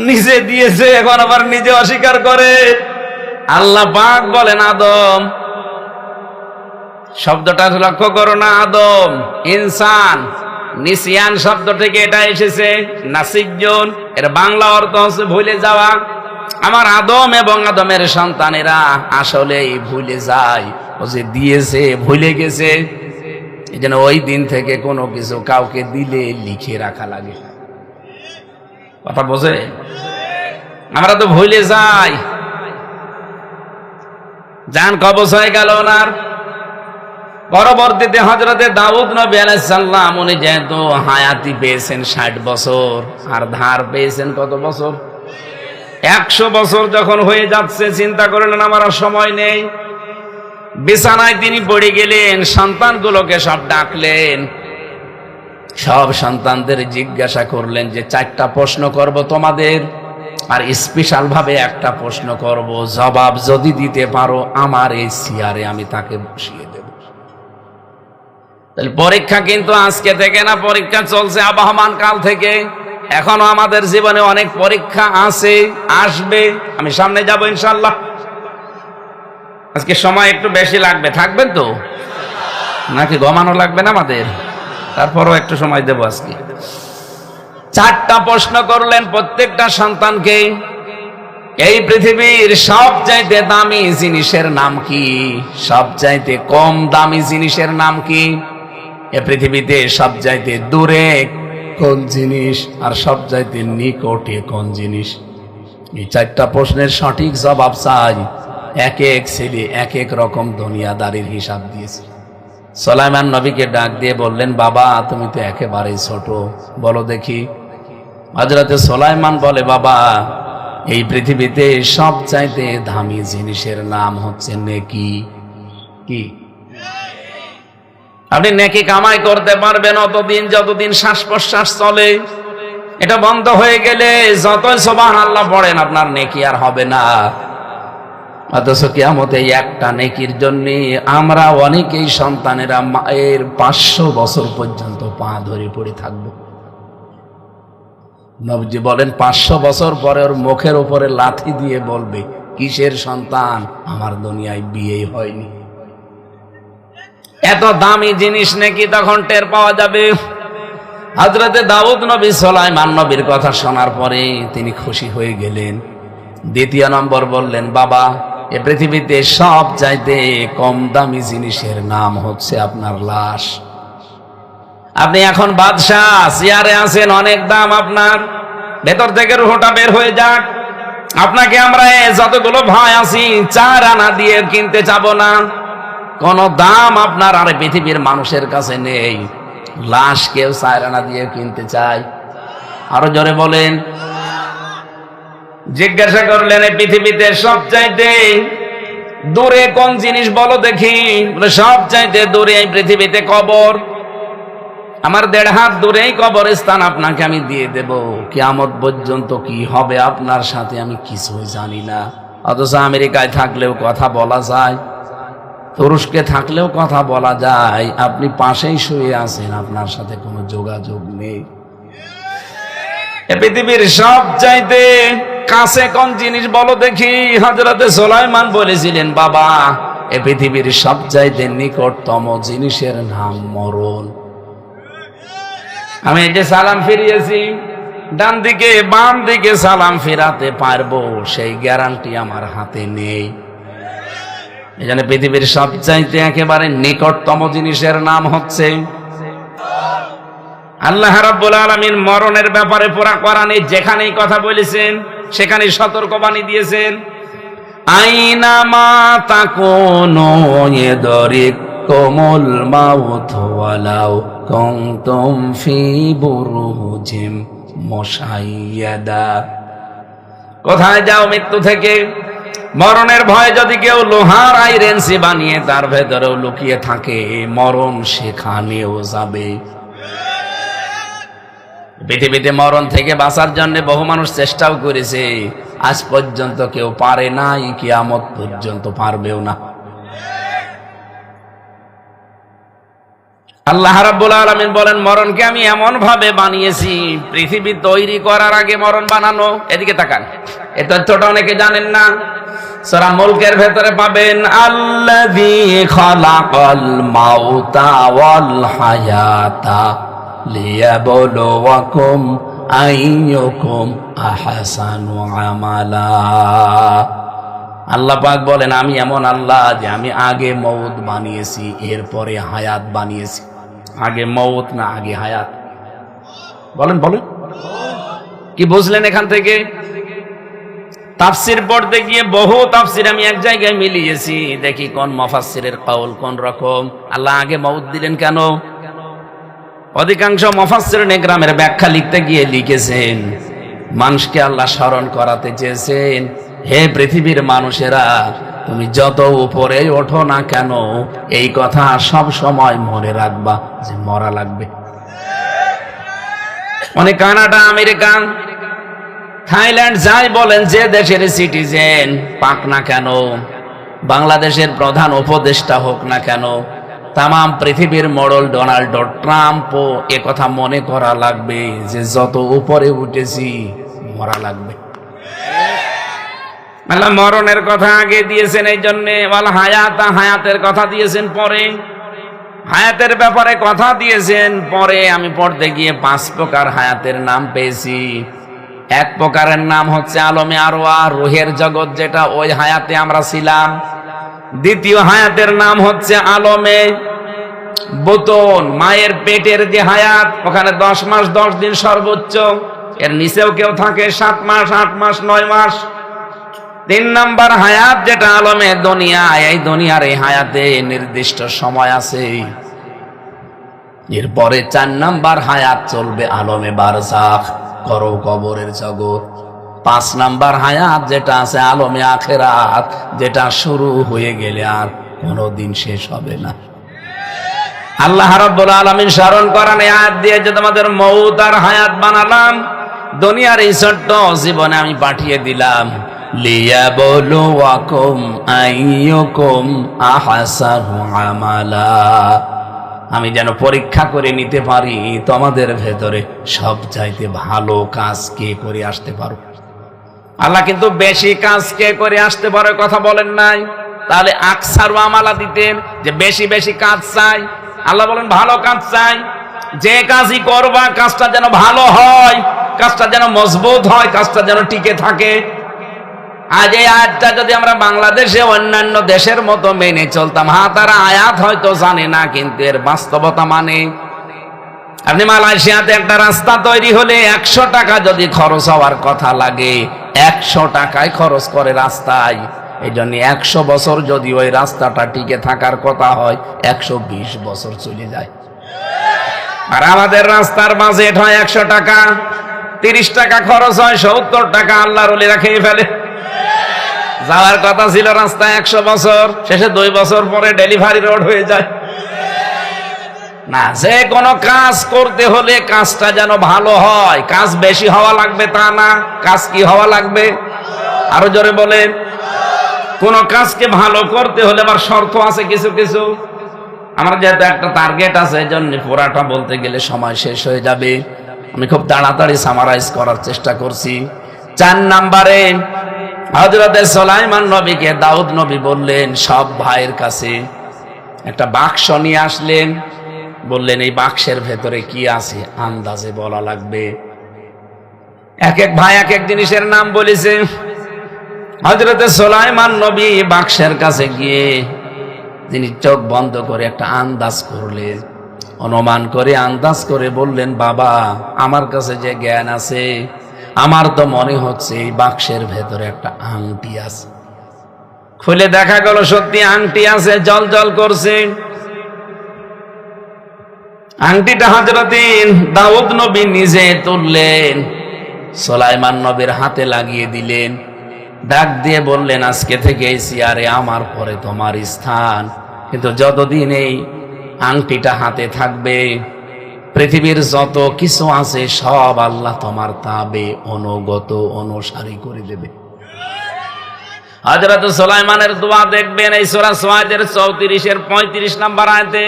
নিজে দিয়েছে, এখন আবার নিজে অস্বীকার করে। আল্লাহ পাক বলেন, আদম, শব্দটা লক্ষ্য করো না, আদম ইনসান, নিসিয়ান শব্দ থেকে এটা এসেছে, নাসিজন, এর বাংলা অর্থ হচ্ছে ভুলে যাওয়া। আমার আদম এবং আদমের সন্তানেরা আসলেই ভুলে যায়, ও যে দিয়েছে ভুলে গেছে। এই জন্য ওই দিন থেকে কোনো কিছু কাউকে দিলে লিখে রাখা লাগে। কথা বোঝে? আমরা তো ভুলে যাই। জান কবজ হয়ে গেল ওনার। পরবর্তীতে হযরতে দাউদ নবী আলাইহিস সালাম, উনি যেহেতু হায়াতি পেয়েছেন 60 বছর, আর ধার পেয়েছেন কত বছর? 100 বছর। যখন হয়ে যাচ্ছে চিন্তা করলেন আমার আর সময় নেই। বিছানায় তিনি পড়ে গেলেন, সন্তানগুলোকে সব ডাকলেন, সব সন্তানদের জিজ্ঞাসা করলেন যে 4টা প্রশ্ন করব তোমাদের, আর স্পেশাল ভাবে একটা প্রশ্ন করব, জবাব যদি দিতে পারো আমার এই চেয়ারে আমি তাকে বসিয়ে দেব। তাহলে পরীক্ষা কিন্তু আজকে থেকে না, পরীক্ষা চলছে আবহমান কাল থেকে। এখনো আমাদের জীবনে অনেক পরীক্ষা আছে, আসবে। আমি সামনে যাব ইনশাআল্লাহ। আজকে সময় একটু বেশি লাগবে, থাকবেন তো নাকি ঘুমানো লাগবে না আমাদের? তারপরও একটু সময় দেব আজকে। 4টা প্রশ্ন করলেন প্রত্যেকটা সন্তানকে। এই পৃথিবীর সবচাইতে দামি জিনিসের নাম কি? সবচাইতে কম দামি জিনিসের নাম কি? এ পৃথিবীতে সব চাইতে দূরে কোন জিনিস আর সব চাইতে নিকটে কোন জিনিস? এই চারটা প্রশ্নের সঠিক জবাব চাই। এক এক ছেলে এক এক রকম দুনিয়াদারির হিসাব দিয়েছে। সুলাইমান নবীকে ডাক দিয়ে বললেন, বাবা তুমি তো একেবারেই ছোট, বলো দেখি। হযরতে সুলাইমান বলে, বাবা এই পৃথিবীতে সব চাইতে দামি জিনিসের নাম হচ্ছে নেকি। কি? আপনি নেকি কামাই করতে পারবেন অতদিন যতদিন শ্বাস প্রশ্বাস চলে। এটা বন্ধ হয়ে গেলে যতই সুবহানাল্লাহ পড়েন আপনার নেকি আর হবে না। অথচ কিয়ামতে একটা নেকির জন্য আমরা অনেকেই সন্তানেরা মায়ের 500 বছর পর্যন্ত পা ধরে পড়ে থাকব। নবীজি বলেন 500 বছর পরে ওর মুখের উপরে লাথি দিয়ে বলবে, কিসের সন্তান, আমার দুনিয়ায় বিয়ে হয়নি। এত দামি জিনিস নাকি তখন টের পাওয়া যাবে। হযরতে দাউদ নবী সুলাইমান নবীর কথা শোনার পরে তিনি খুশি হয়ে গেলেন। দ্বিতীয় নম্বর বললেন, বাবা এ পৃথিবীতে সব চাইতে কম দামি জিনিসের নাম হচ্ছে আপনার লাশ। আপনি এখন বাদশাহ, চেয়ারে আছেন, অনেক দাম আপনার, ভেতর থেকে রুহটা বের হয়ে যাক। আপনাকে আমরা যতগুলো ভাই আছি 4 আনা দিয়ে কিনতে চাবো না, কোন দাম আপনার আর পৃথিবীর মানুষের কাছে নেই। লাশ কেউ 4 আনা দিয়ে কিনতে চায়? আরো জোরে বলেন। জিজ্ঞাসা করলেন, এই পৃথিবীতে সবচাইতে দূরে কোন জিনিস বলো দেখি। বলে সবচাইতে দূরে এই পৃথিবীতে কবর। আমার 1.5 হাত দূরেই কবরস্থান আপনাকে আমি দিয়ে দেব। কিয়ামত পর্যন্ত কি হবে আপনার সাথে আমি কিছুই জানি না। অথচ আমেরিকায় থাকলেও কথা বলা যায়, তুরস্কে থাকলেও কথা বলা যায়। আপনি পাশেই শুয়ে আছেন, আপনার সাথে কোনো যোগাযোগ নেই। পৃথিবীর সব চাইতে কাছে কোন জিনিস বলো দেখি। হযরতে সুলাইমান বলেছিলেন, বাবা এ পৃথিবীর সব চাইতে নিকটতম জিনিসের নাম মরণ। আমি এই যে সালাম ফিরিয়েছি, ডান দিকে বাম দিকে সালাম ফেরাতে পারবো সেই গ্যারান্টি আমার হাতে নেই। এজন্য পৃথিবীর সবচাইতে একেবারে নিকটতম জিনিসের নাম হচ্ছে আল্লাহ রাব্বুল আলামিন। মরণের ব্যাপারে পুরা কোরআনে যেখানেই কথা বলেছেন সেখানেই সতর্কবাণী দিয়েছেন। আইনামা তাকুনু ইয়াদরিকুমুল মাউত ওয়ালাউ কুনতুম ফি বুরুজিম মুশাইয়াদা। কোথায় যাও মৃত্যু থেকে, মরণের ভয় যদি কেউ লোহার আইরেন্সি বানিয়ে তার ভেতরেও লুকিয়ে থাকে, মরণ সেখানেও যাবে। পৃথিবীতে মরণ থেকে বাঁচার জন্য বহু মানুষ চেষ্টাও করেছে, আজ পর্যন্ত কেউ পারে নাই, কিয়ামত পর্যন্ত পারবেও না। আল্লাহ রাব্বুল আলামিন বলেন, মরণকে আমি এমন ভাবে বানিয়েছি, পৃথিবী তৈরি করার আগে মরণ বানানো। এদিকে তাকান, এই তথ্যটা অনেকে জানেন না। সূরা মুলকের ভেতরে পাবেন, আল্লাযী খালাকাল মাউতা ওয়াল হায়াতা লিয়াবলুয়াকুম আইয়ুকুম আহসানু আমালা। আল্লাহ পাক বলেন, আমি এমন আল্লাহ যে আমি আগে মউত বানিয়েছি, এরপরে হায়াত বানিয়েছি। আগে মউত না আগে হায়াত? বলেন বলেন, কি বুঝলেন এখান থেকে? তাফসির পড়তে গিয়ে বহু তাফসির আমি এক জায়গায় মিলিয়েছি, দেখি কোন মুফাসসিরের কওল কোন রকম। আল্লাহ আগে মউত দিলেন কেন? অধিকাংশ মুফাসসির নেকরামের ব্যাখ্যা লিখতে গিয়ে লিখেছেন, মানুষকে আল্লাহ স্মরণ করাতে চেয়েছেন, হে পৃথিবীর মানুষেরা, তুমি যত উপরে ওঠো না কেন, এই কথা সব সময় মনে রাখবা যে মরা লাগবে। অনেক কানাডা, আমেরিকা, থাইল্যান্ড যাই বলেন, যে দেশের সিটিজেন পাক না কেন, বাংলাদেশের প্রধান উপদেষ্টা হোক না কেন, তাম পৃথিবীর মোড়ল ডোনাল্ড ট্রাম্পও এ কথা মনে করা লাগবে যে যত উপরে উঠেছি মরা লাগবে। আল্লাহ মরণের কথা আগে দিয়েছেন, এই জন্যে হায়াতা, হায়াতের কথা দিয়েছেন পরে, হায়াতের ব্যাপারে কথা দিয়েছেন পরে। আমি পড়তে গিয়ে 5 প্রকার হায়াতের নাম পেয়েছি। এক প্রকারের নাম হচ্ছে আলমে আরওয়া, রুহের জগৎ, যেটা ওই হায়াতে আমরা ছিলাম। দ্বিতীয় হায়াতের নাম হচ্ছে আলমে বোতন, মায়ের পেটের যে হায়াত, ওখানে 10 মাস 10 দিন সর্বোচ্চ, এর নিচেও কেউ থাকে 7 মাস 8 মাস 9 মাস। 3 নাম্বার হায়াত যেটা আলমে দুনিয়া, এই দুনিয়ার এই হায়াতে নির্দিষ্ট সময় আছে। এরপরে 4 নাম্বার হায়াত চলবে আলমে বারজাখ, কবরের জগৎ। 5 নাম্বার হায়াত যেটা আছে আলমে আখিরাত, যেটা শুরু হয়ে গেলে আর কোনোদিন শেষ হবে না। আল্লাহ রাব্বুল আলামিন স্মরণ করেন এই আয়াত দিয়ে যে তোমাদের মউত আর হায়াত বানালাম, দুনিয়ার এই ছোট্ট জীবনে আমি পাঠিয়ে দিলাম লিয়াবলুয়াকুম আইয়ুকুম আহসানু আমালা, আমি যেন পরীক্ষা করে নিতে পারি তোমাদের ভেতরে সব চাইতে ভালো কাজ কে করে আসতে পারো। আল্লাহ কিন্তু বেশি কাজ কে করে আসতে পারে কথা বলেন নাই, তাহলে আকসারু আমালা দিতেন যে বেশি বেশি কাজ চাই। আল্লাহ বলেন ভালো কাজ চাই, যে কাজই করবা কাজটা যেন ভালো হয়, কাজটা যেন মজবুত হয়, কাজটা যেন টিকে থাকে। আজ এই আয়াতটা যদি আমরা বাংলাদেশে অন্যান্য দেশের মতো মেনে চলতাম, তারা আয়াত হয়তো জানে না কিন্তু এর বাস্তবতা মানে। আপনি মালয়েশিয়াতে একটা রাস্তা তৈরি হলে 100 টাকা যদি খরচ হওয়ার কথা লাগে, 100 টাকায় খরচ করে রাস্তায়। এই জন্য 100 বছর যদি ওই রাস্তাটা টিকে থাকার কথা হয়, 120 বছর চলে যায়। আর আমাদের রাস্তার বাজেট হয় 100 টাকা, 30 টাকা খরচ হয়, 70 টাকা আল্লাহর ওলিরা খেয়ে ফেলে। যাওয়ার কথা ছিল রাস্তায় 100 বছর, শেষে 2 বছর পরে ডেলিভারি রোড হয়ে যায়। না, যে কোনো কাজ করতে হলে কাজটা যেন ভালো হয়, কাজ বেশি হওয়া লাগবে তা না, কাজ কি হওয়া লাগবে? আরো জোরে বলেন। কোন কাজকে ভালো করতে হলে আবার শর্ত আছে কিছু কিছু। আমার যেহেতু একটা টার্গেট আছে, এই জন্য পুরাটা বলতে গেলে সময় শেষ হয়ে যাবে। আমি খুব তাড়াতাড়ি সামারাইজ করার চেষ্টা করছি। 4 নাম্বারে হযরতে সুলাইমান নবীকে দাউদ নবী বললেন সব ভাইয়ের কাছে একটা বাক্স নিয়ে আসলেন, বললেন এই বাক্সের ভেতরে কি আছে আন্দাজে বলা লাগবে। এক এক ভাই এক এক জিনিসের নাম বলেছে। হযরতে সুলাইমান নবী বাক্সের কাছে গিয়ে তিনি চোখ বন্ধ করে একটা আন্দাজ করলেন, অনুমান করে আন্দাজ করে বললেন, বাবা আমার কাছে যে জ্ঞান আছে, আমার তো মনে হচ্ছে এই বাক্সের ভেতরে একটা আংটি আছে। খুলে দেখা গেল সত্যি আংটি আছে, জল জল করছে। আংটিটা হযরতে দাউদ নবী নিজে তুললেন, সুলাইমান নবীর হাতে লাগিয়ে দিলেন, ডাক দিয়ে বললেন আজকে থেকে এই চেয়ারে আমার পরে তোমার স্থান, কিন্তু যতদিন এই আংটিটা হাতে থাকবে পৃথিবীর যত কিছু আছে সব আল্লাহ তোমার তাবে অনুগত অনুসারী করে দেবে। হযরত সুলাইমানের দোয়া দেখবেন এই সূরা সুআদের 34 এর 35 নাম্বার আয়াতে,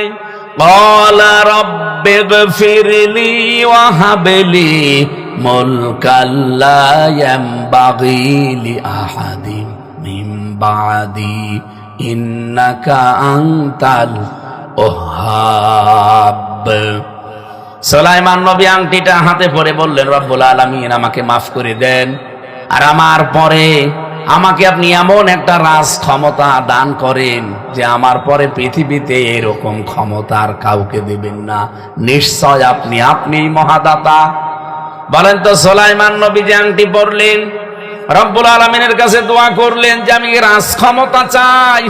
ক্বালা রাব্বিগফিরলি ওয়া হাবলি মুলকাল লা ইয়ানবাগি লি আহাদিন মিন বাদি ইন্নাকা আনতাল ওয়াহ্হাব। সুলাইমান নবী আংটিটা হাতে পরে বললেন, রব্বুল আলামিন আমাকে মাফ করে দেন, আর আমার পরে আমাকে আপনি এমন একটা রাজ ক্ষমতা দান করেন যে আমার পরে পৃথিবীতে এরকম ক্ষমতা আর কাউকে দেবেন না। নিশ্চয় আপনিই মহাদাতা। বলেন তো সুলাইমান নবী যে আংটি পরলেন, রব্বুল আলামিনের কাছে দোয়া করলেন যে আমি রাজ ক্ষমতা চাই,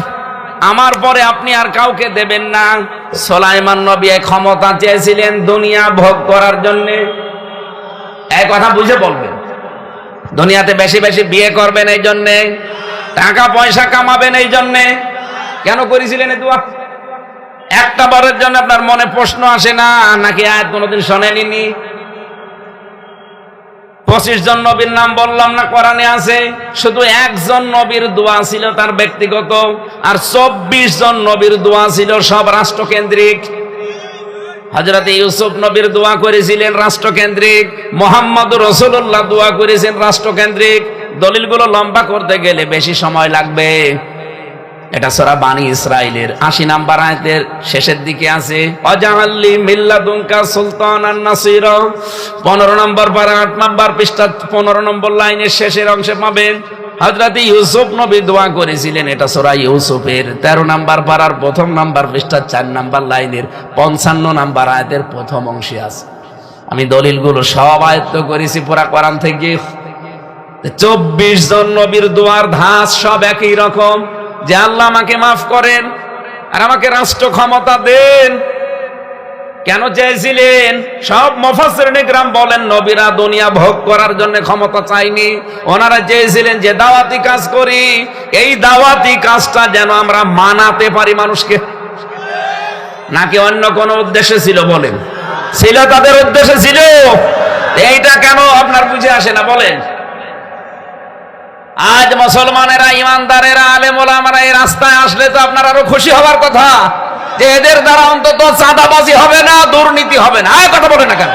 আমার পরে আপনি আর কাউকে দেবেন না। সুলাইমান নবী এই ক্ষমতা চেয়েছিলেন দুনিয়া ভোগ করার জন্য। এই কথা বুঝে বলবেন, দুনিয়াতে বেশি বেশি বিয়ে করবেন এই জন্যে, টাকা পয়সা কামাবেন এই জন্যে। কেন করেছিলেন এই দোয়া? একটা বারের জন্য আপনার মনে প্রশ্ন আসে না নাকি আয়াত কোনোদিন শোনেননি? 25 জন নবীর নাম বললাম না কোরআনে আছে, শুধু একজন নবীর দোয়া ছিল তার ব্যক্তিগত, আর 24 জন নবীর দোয়া ছিল সব রাষ্ট্রকেন্দ্রিক। হযরত ইউসুফ নবীর দোয়া করেছিলেন রাষ্ট্রকেন্দ্রিক, মুহাম্মদ রাসূলুল্লাহ দোয়া করেছেন রাষ্ট্রকেন্দ্রিক। দলিলগুলো লম্বা করতে গেলে বেশি সময় লাগবে। এটা সূরা বানী ইসরাইলের 80 নাম্বার আয়াতের শেষের দিকে আছে, ওয়াজআললি মিল্লাদুনকা সুলতানান নাসীরা। 15 নম্বর পারা 8 নম্বর পৃষ্ঠা 15 নম্বর লাইনের শেষের অংশে পাবেন হযরত ইউসুফ নবী দোয়া করেছিলেন, এটা সূরা ইউসুফের 13 নাম্বার পারার 1 নাম্বার পৃষ্ঠার 4 নাম্বার লাইনের 55 নাম্বার আয়াতের প্রথম অংশে আছে। আমি দলিলগুলো সব আয়ত্ত করেছি পুরা কোরআন থেকে। 24 জন নবীর দোয়ার ধাঁচ সব একই রকম, যে আল্লাহ আমাকে মাফ করেন আর আমাকে রাষ্ট্র ক্ষমতা দেন। কেন চেয়েছিলেন? সব মুফাসসিরিন ইকরাম বলেন নবীরা দুনিয়া ভোগ করার জন্য ক্ষমতা চাইনি, ওনারা চেয়েছিলেন যে দাওয়াতি কাজ করি, এই দাওয়াতি কাজটা যেন আমরা মানাতে পারি মানুষকে। নাকি অন্য কোন উদ্দেশ্য ছিল? বলেন, ছিল, তাদের উদ্দেশ্য ছিল। এইটা কেন আপনার বুঝে আসে না বলেন? আজ মুসলমানেরা, ইমানদারেরা, আলেম ওলামারা এই রাস্তায় আসলে তো আপনার আরো খুশি হওয়ার কথা, যে এদের দ্বারা অন্তত চাঁদাবাজি হবে না, দুর্নীতি হবে না। কথা বলে না কেন?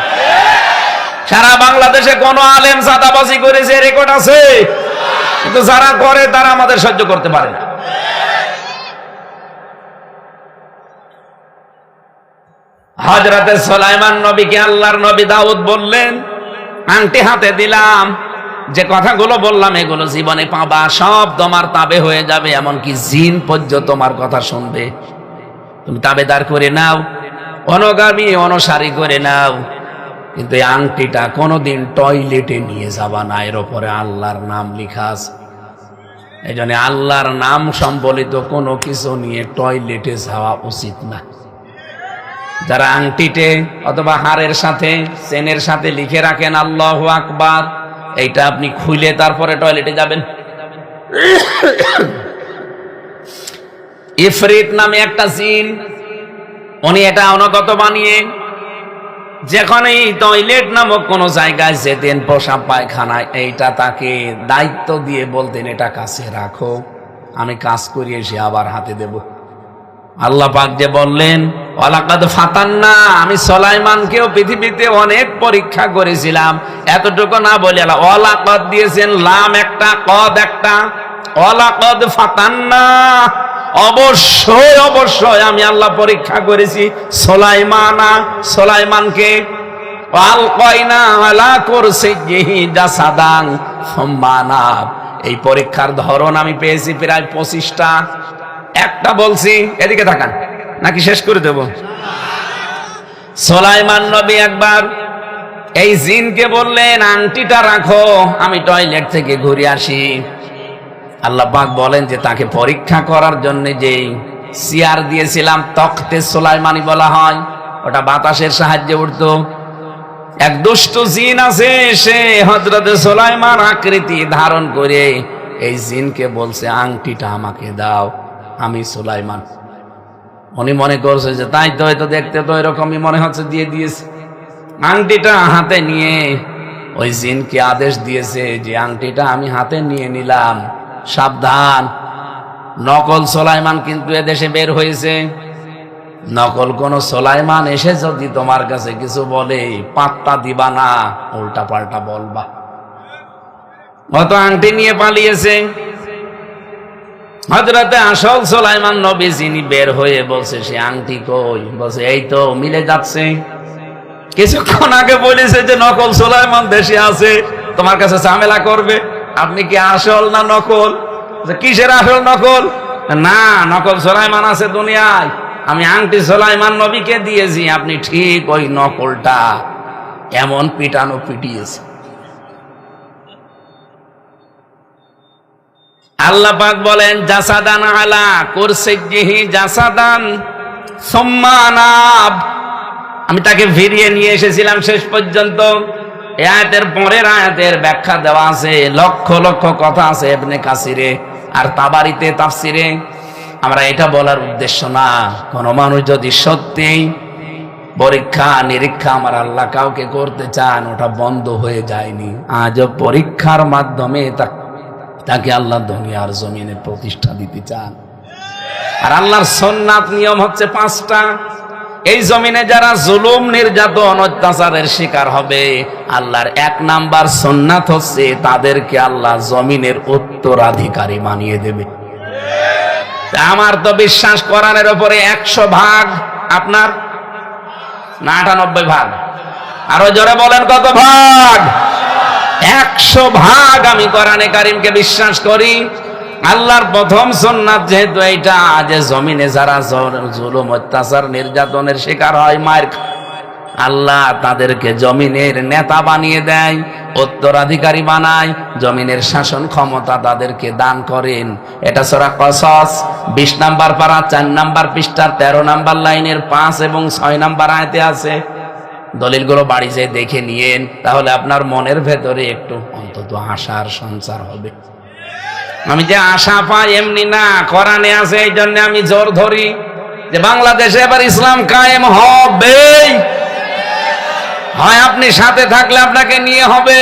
সারা বাংলাদেশে কোন আলেম চাঁদাবাজি করেছে রেকর্ড আছে? কিন্তু যারা করে তারা আমাদের সহ্য করতে পারে না। হযরতে সুলাইমান নবীকে আল্লাহর নবী দাউদ বললেন, আংটি হাতে দিলাম, যে কথাগুলো বললাম এগুলো জীবনে পাবা, সব তোমার তাবে হয়ে যাবে, এমনকি জিন পর্যন্ত তোমার কথা শুনবে। তুমি তাবেদার করে নাও, অনুগামী অনুসারী করে নাও, কিন্তু এই আংটিটা কোনোদিন টয়লেটে নিয়ে যাবা না, এর উপরে আল্লাহর নাম লেখা আছে। এই জন্য আল্লাহর নাম সম্বলিত কোনো কিছু নিয়ে টয়লেটে যাওয়া উচিত না। যারা আংটিতে অথবা হারের সাথে, চেনের সাথে লিখে রাখেন আল্লাহু আকবার, এইটা আপনি খুলে তারপরে টয়লেটে যাবেন। ইফরিত নামে একটা জিন, উনি এটা অনগত বানিয়ে যেখানেই টয়লেট নামক কোন জায়গায় যেতেন, পেশাব পায়খানায়, এইটা তাকে দায়িত্ব দিয়ে বলতেন, এটা কাছে রাখো, আমি কাজ করি এসে আবার হাতে দেব। আল্লাহ পাক যে বললেন, ওয়ালাকাদ ফাতান্না, আমি সুলাইমানকেও পৃথিবীতে অনেক পরীক্ষা করেছিলাম। এতটুকু না বলে আল্লাহ ওয়ালাকাদ দিয়েছেন, লাম একটা, কদ একটা। ওয়ালাকাদ ফাতান্না, অবশ্যই অবশ্যই আমি আল্লাহ পরীক্ষা করেছি সুলাইমানকে। আলকাইনা আলা কুরসিহি জাসাদান সুম্মা আনাব, এই পরীক্ষার ধরন আমি পেয়েছি প্রায় 25টা। একটা বলছি, এদিকে তাকান, নাকি শেষ করে দেব? সুলাইমান নবী একবার এই জিনকে বললেন, আংটিটা রাখো, আমি টয়লেট থেকে ঘুরে আসি। আল্লাহ পাক বলেন যে তাকে পরীক্ষা করার জন্য যে চেয়ার দিয়েছিলাম, তখতে সুলাইমানি বলা হয়, ওটা বাতাসের সাহায্যে উঠতো। এক দুষ্ট জিন আছে, সে হযরত সুলাইমান আকৃতি ধারণ করে এই জিনকে বলছে, আংটিটা আমাকে দাও, আমি সুলাইমান। উনি মনে করছে যে তাই তো, হয়তো দেখতে তো এরকমই মনে হচ্ছে, দিয়ে দিয়েছে। আংটিটা হাতে নিয়ে ওই জিনকে আদেশ দিয়েছে যে আংটিটা আমি হাতে নিয়ে নিলাম, সাবধান, নকল সুলাইমান কিন্তু এদেশে বের হয়েছে। নকল কোন সুলাইমান এসে যদি তোমার কাছে কিছু বলে, পাত্তা দিবা না, উল্টা পাল্টা বলবা। অত আংটি নিয়ে পালিয়েছে। হযরতে আসল সুলাইমান নবী যিনি বের হয়ে বলছে, সে আংটি কই? বলছে এই তো, মিলে যাচ্ছে। কিছুক্ষণ আগে বলেছে যে নকল সুলাইমান দেশে আছে, তোমার কাছে ঝামেলা করবে। আপনি কি আসল না নকল? কিসের আসল নকল? না, নকল সুলাইমান আছে দুনিয়ায়, আমি আংটি সুলাইমান নবীকে দিয়েছি, আপনি ঠিক ওই নকলটা। এমন পিটানো পিটিয়েছে। আল্লাহ পাক বলেন, জাসাদান আলা কুরসিহি জাসাদান সুম্মা আনাব, আমি তাকে ফিরিয়ে নিয়ে এসেছিলাম শেষ পর্যন্ত। এই আয়াতের পরের আয়াতের ব্যাখ্যা দেওয়া আছে, লক্ষ লক্ষ কথা আছে ইবনে কাসিরে আর তাবারিতে তাফসিরে। আমরা এটা বলার উদ্দেশ্য না, কোন মানুষ যদি সত্যি পরীক্ষা নিরীক্ষা আমার আল্লাহ কাউকে করতে চান, ওটা বন্ধ হয়ে যায়নি। আজও পরীক্ষার মাধ্যমে তাকে আল্লাহ দুনিয়ার জমিনে প্রতিষ্ঠা দিতে চান। আর আল্লাহর সুন্নাত নিয়ম হচ্ছে 5টা। এই জমিনে যারা জুলুম, নির্যাতন, অত্যাচারের শিকার হবে, আল্লাহর 1 নাম্বার সুন্নাত হচ্ছে তাদেরকে আল্লাহ জমিনের উত্তরাধিকারী বানিয়ে দেবে। আমার তো বিশ্বাস কোরআনের উপরে 100 ভাগ, আপনার না 98 ভাগ? আরো জোরে বলেন, কত ভাগ? 100 আমি কোরআনে কারিমকে বিশ্বাস করি। আল্লাহর প্রথম সুন্নাত যেহেতু এইটা, যে জমিনে যারা জুলুম অত্যাচার নির্যাতনের শিকার হয়, মায়ের আল্লাহ তাদেরকে জমিনের নেতা বানিয়ে দেয়, উত্তরাধিকারী বানায়, জমিনের শাসন ক্ষমতা তাদেরকে দান করেন। এটা সূরা কসস 20 নম্বর পারা 4 নম্বর পৃষ্ঠার 13 নম্বর লাইনের 5 এবং 6 নম্বর আয়াতে আছে। দলিলগুলো বাড়ি যেয়ে দেখে নিয়েন, তাহলে আপনার মনের ভেতরে একটু অন্তত আশার সঞ্চার হবে। আমি যে আশা পাই এমনি না, কোরআনে আছে, এই জন্য আমি জোর ধরি যে বাংলাদেশে এবার ইসলাম কায়েম হবে। হয় আপনি সাথে থাকলে আপনাকে নিয়ে হবে,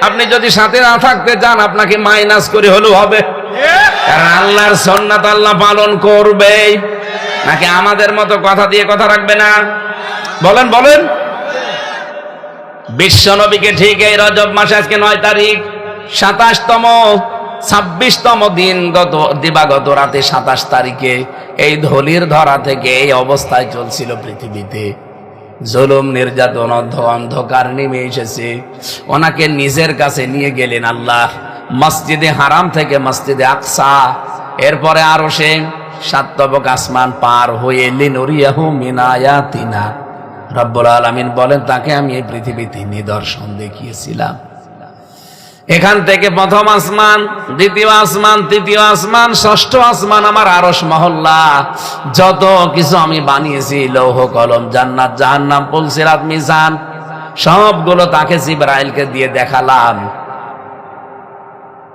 আপনি যদি সাথে না থাকতে চান আপনাকে মাইনাস করে হলেও হবে। কারণ আল্লাহর সুন্নাত আল্লাহ পালন করবে, নাকি আমাদের মতো কথা দিয়ে কথা রাখবে না? বলেন বলেন। বিশ্ব নবীকে ঠিক এই রজব মাসে, আজকে 9 তারিখ, 27তম 26তম দিন দিবাগত রাতে 27 তারিখে এই ধলির ধরা থেকে এই অবস্থায় চলছিল পৃথিবীতে। জুলুম নির্যাতন অন্ধকার নেমে এসেছে। ওনাকে নিজের কাছে নিয়ে গেলেন আল্লাহ, মসজিদে হারাম থেকে মসজিদে আকসা, এরপরে আরো সে 7 তবক আসমান পার হয়ে লিনুরিয়াহু মিন আয়াতিনা। রব্বুল আলামিন বলেন, তাকে আমি এই পৃথিবীতে নিদর্শন দেখিয়েছিলাম। এখান থেকে প্রথম আসমান, দ্বিতীয় আসমান, তৃতীয় আসমান, ষষ্ঠ আসমান, আমার আরশ মহল্লা, যত কিছু আমি বানিয়েছি, লৌহ কলম, জান্নাত জাহান্নাম, পুল সিরাত মিজান, সবগুলো তাকে জিবরাইলকে দিয়ে দেখালাম।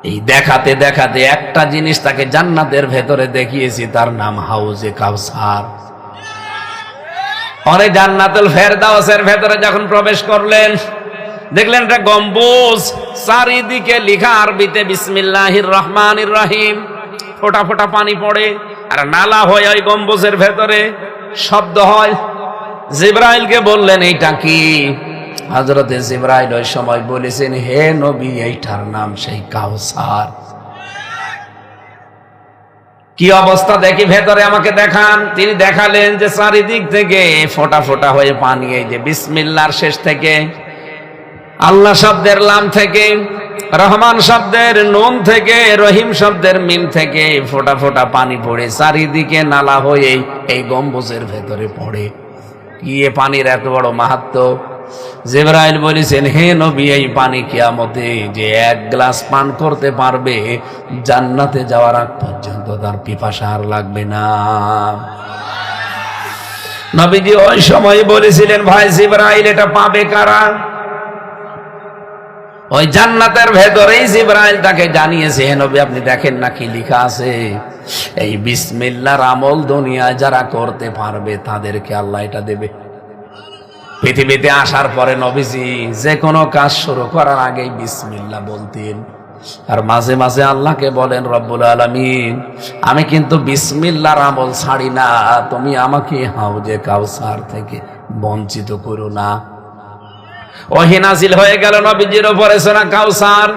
এই দেখাতে দেখাতে একটা জিনিস তাকে জান্নাতের ভেতরে দেখিয়েছি, তার নাম হাউজে কাউসার। পরে জান্নাতুল ফেরদাউসের ভেতরে যখন প্রবেশ করলেন, দেখলেন একটা গম্বুজ, চারিদিকে লেখা আরবিতে বিসমিল্লাহির রহমানির রহিম, ফোঁটা ফোঁটা পানি পড়ে আর নালা হয় ওই গম্বুজের ভেতরে, শব্দ হয়। জিবরাইলকে বললেন, এইটা কি? হযরতে জিবরাইল ওই সময় বলেছেন, হে নবী, এইটার নাম সেই কাউসার। কি অবস্থা দেখি ভেতরে, আমাকে দেখান। তিনি দেখালেন যে চারিদিক থেকে ফোঁটা ফোঁটা হয়ে পানি, এই যে বিসমিল্লাহর শেষ থেকে, আল্লাহ শব্দের লাম থেকে, রহমান শব্দের নুন থেকে, রহিম শব্দের মিম থেকে ফোঁটা ফোঁটা পানি পড়ে চারিদিকে নালা হয়ে এই গম্বুজের ভেতরে পড়ে। কি এ পানির এত বড় মাহাত্ম্য! জিবরাইল বলেছেন, হে নবী, এই পানি কিয়ামতে যে 1 গ্লাস পান করতে পারবে, জান্নাতে যাওয়ার আগ পর্যন্ত তার পিপাসা আর লাগবে না। নবীজি ওই সময় বলেছিলেন, ভাই জিবরাইল, এটা পাবে কারা? ওই জান্নাতের ভেতরেই জিবরাইল তাকে জানিয়েছে, হে নবী, আপনি দেখেন না কি লেখা আছে? এই বিসমিল্লাহর আমল দুনিয়ায় যারা করতে পারবে তাদেরকে আল্লাহ এটা দেবে। পৃথিবীতে আসার পরে নবীজি যে কোনো কাজ শুরু করার আগেই বিসমিল্লাহ বলতেন, আর মাঝে মাঝে আল্লাহকে বলেন, রব্বুল আলামিন, আমি কিন্তু বিসমিল্লাহর আমল ছাড়ি না, তুমি আমাকে হাউজে কাউসার থেকে বঞ্চিত করো না। ওহী নাযিল হয়ে গেল নবীজির উপরে সূরা কাউসার,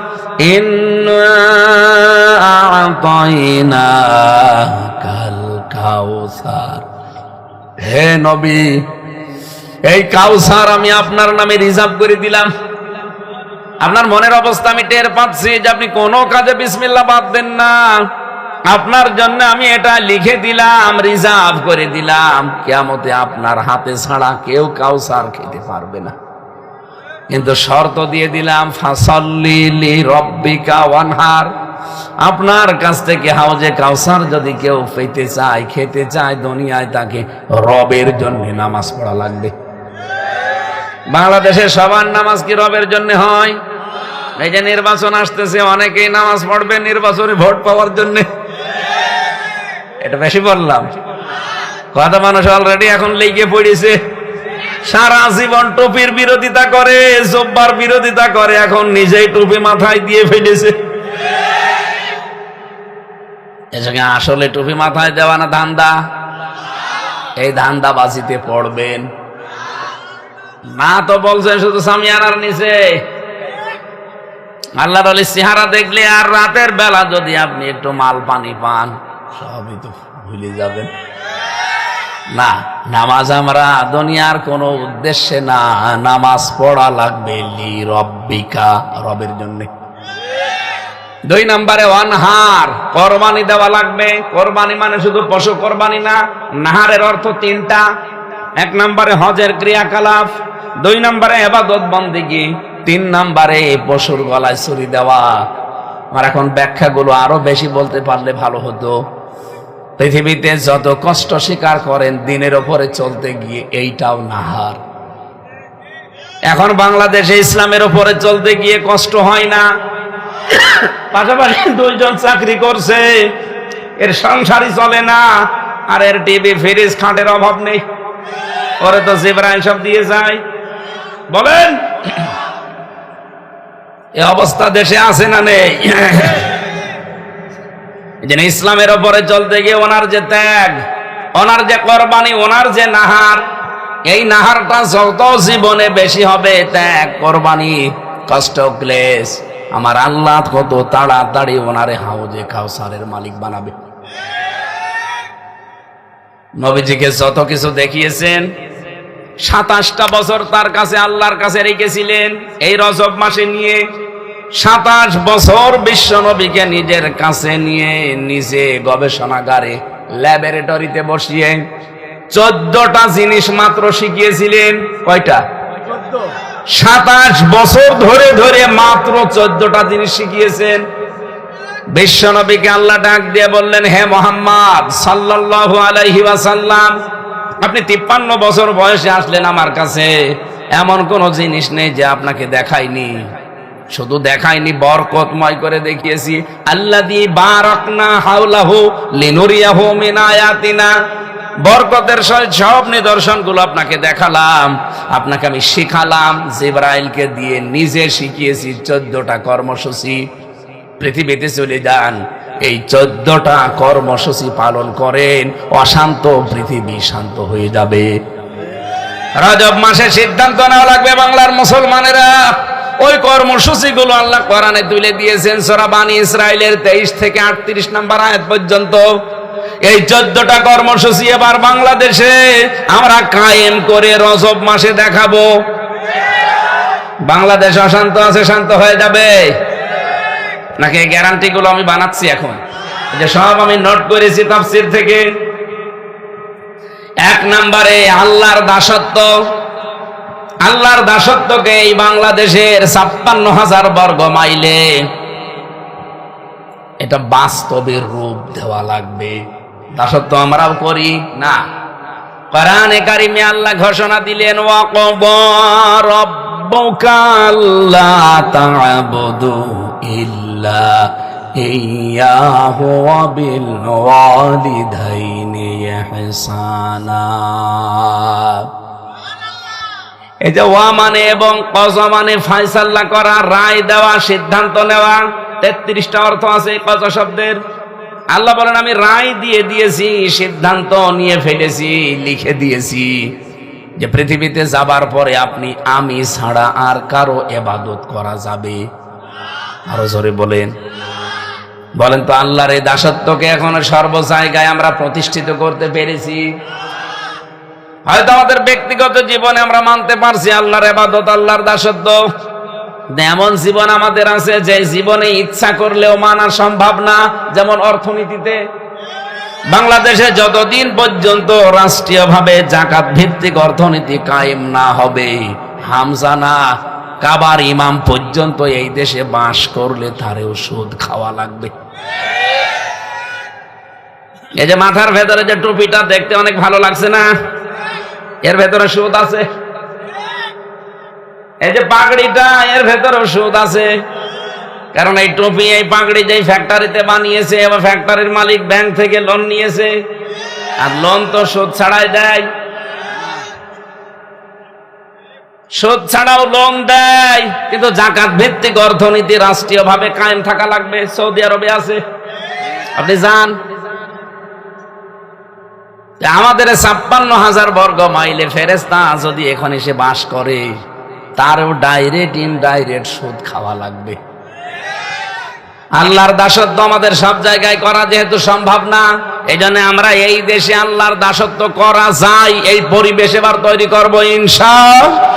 ইন্না আ'তাইনাকাল কাউসার। হে নবী, এই কাউসার আমি আপনার নামে রিজার্ভ করে দিলাম। আপনার মনের অবস্থা আমি টের পাচ্ছি যে আপনি কোনো কাজে বিসমিল্লাহ বাদ দেন না। আপনার জন্য আমি এটা লিখে দিলাম, রিজার্ভ করে দিলাম, কিয়ামতে আপনার হাতে ছাড়া কেউ কাউসার খেতে পারবে না। কিন্তু শর্ত দিয়ে দিলাম, ফাসাল্লি লিরাব্বিকা ওয়ানহার। আপনার কাছ থেকে হাউজে কাউসার যদি কেউ পেতে চায়, খেতে চায়, দুনিয়ায় তাকে রবের জন্য নামাজ পড়া লাগবে। বাংলাদেশের সবার নামাজ কি রবের জন্য হয়? এই যে নির্বাচন আসতেছে, অনেকেই নামাজ পড়বে নির্বাচনে ভোট পাওয়ার জন্য। এটা বেশি বললাম? কত মানুষ অলরেডি এখন লেগে পড়েছে, সারা জীবন টুপির বিরোধিতা করে, জুব্বার বিরোধিতা করে, এখন নিজেই টুপি মাথায় দিয়ে ফেলেছে। এসঙ্গে আসলে টুপি মাথায় দেওয়া না ধান্দা? এই ধান্দাবাজিতে পড়বেন না। তো বলছেন শুধু সামিয়ানার নিচে। আল্লাহর ওলি চেহারা দেখলে আর রাতের বেলা যদি আপনি একটু মাল পানি পান, সবই তো ভুলে যাবেন। না, নামাজ আমরা দুনিয়ার কোনো উদ্দেশ্যে না, নামাজ পড়া লাগবে লি রব্বিকা, রবের জন্য। 2 নম্বরে ওয়ানহার, কোরবানি দেওয়া লাগবে। কোরবানি মানে শুধু পশু কোরবানি না, নাহারের অর্থ 3টা। 1 নম্বরে হজের ক্রিয়াকলাপ, 2 নম্বরে ইবাদত বন্দেগী, 3 নম্বরে পশুর গলায় ছুরি দেওয়া। আর এখন ব্যাখ্যাগুলো আরো বেশি বলতে পারলে ভালো হতো। পৃথিবীতে যত কষ্ট স্বীকার করেন দিনের ওপরে চলতে গিয়ে, এইটাও নাহার। এখন বাংলাদেশে ইসলামের ওপরে চলতে গিয়ে কষ্ট হয় না, পাশাপাশি 2 জন চাকরি করছে, এর সংসারই চলে না, আর এর টিভি ফ্রিজ খাটের অভাব নেই, ওরে তো জিবরাইল সব দিয়ে যায়। বলেন এই অবস্থা দেশে আছে না নেই? ইসলামের ওপরে চলতে গিয়ে ওনার যে ত্যাগ, ওনার যে কোরবানি, ওনার যে নাহার, এই নাহারটা যত জীবনে বেশি হবে, ত্যাগ কোরবানি কষ্ট ক্লেশ, আমার আল্লাহ কত তাড়াতাড়ি ওনারে হাউজে কাউসারের মালিক বানাবে। নবীজিকে যত কিছু দেখিয়েছেন, 27টা বছর তার কাছে আল্লাহর কাছে রেখেছিলেন এই রজব মাসে নিয়ে। 27 বছর বিশ্ব নবীকে নিজের কাছে নিয়ে নিজে গবেষণাগারে ল্যাবরেটরিতে বসিয়ে 14টা জিনিস মাত্র শিখিয়েছিলেন। কয়টা? 27 বছর ধরে ধরে মাত্র 14টা জিনিস শিখিয়েছেন। বিশ্ব নবীকে আল্লাহ ডাক দিয়ে বললেন, হে মুহাম্মদ সাল্লাল্লাহু আলাইহি ওয়াসাল্লাম, আপনি 53 বছর বয়সে আসলেন আমার কাছে, এমন কোন জিনিস নেই যে আপনাকে দেখাইনি। শুধু দেখাইনি, বরকতময় করে দেখিয়েছি। আল্লাযী বারাকনা হাওলাহু লিনুরিয়াহু মিন আয়াতিনা, বরকতের সহিত সব নিদর্শনগুলো আপনাকে দেখালাম, আপনাকে আমি শিখালাম, জিবরাইলকে দিয়ে নিজে শিখিয়েছি। 14টা কর্মসূচি। পৃথিবীতে চলে যান, এই 14টা কর্মসূচি পালন করেন, অশান্ত পৃথিবী শান্ত হয়ে যাবে। রজব মাসে সিদ্ধান্ত নেওয়া লাগবে বাংলার মুসলমানেরা। ওই কর্মসূচিগুলো আল্লাহ কোরআনে তুলে দিয়েছেন, সূরা বানী ইসরাইলের 23 থেকে 38 নম্বর আয়াত পর্যন্ত। এই 14টা কর্মসূচি এবার বাংলাদেশে আমরা কায়েম করে রজব মাসে দেখাবো। বাংলাদেশ অশান্ত আছে, শান্ত হয়ে যাবে নাকি? এই গ্যারান্টিগুলো আমি বানাচ্ছি এখন, যে সব আমি নোট করেছি তাফসীর থেকে। 1 নম্বরে আল্লাহর দাসত্ব। আল্লাহর দাসত্বকে এই বাংলাদেশের 56,000 বর্গ মাইলে এটা বাস্তবের রূপ দেওয়া লাগবে। দাসত্ব আমরাও করি না। কোরআনে কারিমে আল্লাহ ঘোষণা দিলেন, ওয়াকাদা রাব্বুকা আল্লা তা'বুদু ইল্লা ইয়্যাহু ওয়া বিল ওয়ালিদাইনি ইহসানা। এই যে ওয়া মানে এবং কজা মানে ফয়সালা করা, রায় দেওয়া, সিদ্ধান্ত নেওয়া। 33টা অর্থ আছে কজা শব্দের। আল্লাহ বলেন, আমি রায় দিয়ে দিয়েছি, সিদ্ধান্ত নিয়ে ফেলেছি, লিখে দিয়েছি যে পৃথিবীতে যাবার পরে আপনি আমি ছাড়া আর কারো ইবাদত করা যাবে। আরো জোরে বলেন, বলেন তো আল্লাহর এই দাসত্বকে এখন সর্ব জায়গায় আমরা প্রতিষ্ঠিত করতে পেরেছি? হয়তো আমাদের ব্যক্তিগত জীবনে আমরা মানতে পারছি আল্লাহর ইবাদত, আল্লাহর দাসত্ব। এমন জীবন আমাদের আছে যে জীবনে ইচ্ছা করলেও মানা সম্ভব না। যেমন অর্থনীতিতে বাংলাদেশে যতদিন পর্যন্ত রাষ্ট্রীয়ভাবে যাকাত ভিত্তিক অর্থনীতি কায়েম না হবে, হামজা না কাবার ইমাম পর্যন্ত এই দেশে বাস করলে তারেও সুদ খাওয়া লাগবে। এই যে মাথার ভেতরে যে টুপিটা দেখতে অনেক ভালো লাগছে না, এর ভেতরে সুদ আছে। এই যে পাগড়িটা, এর ভেতরে সুদ আছে। কারণ এই টুপি, এই পাগড়ি যে ফ্যাক্টরিতে বানিয়েছে, এবার ফ্যাক্টরির মালিক ব্যাংক থেকে লোন নিয়েছে, আর লোন তো সুদ ছাড়াই দেয়। সুদ ছাড়াও লোন দেয়, কিন্তু যাকাত ভিত্তিক অর্থনীতি রাষ্ট্রীয়ভাবে কায়েম থাকা লাগবে। সৌদি আরবে আছে, আপনি যান। আমাদের 56,000 বর্গ মাইলে ফেরেশতা যদি এখন এসে বাস করে, তারও ডাইরেক্ট ইনডাইরেক্ট সুদ খাওয়া লাগবে। আল্লাহর দাসত্ব আমাদের সব জায়গায় করা যেহেতু সম্ভব না, এই জন্য আমরা এই দেশে আল্লাহর দাসত্ব করা যায়, এই পরিবেশ এবার তৈরি করবো ইনশাআল্লাহ।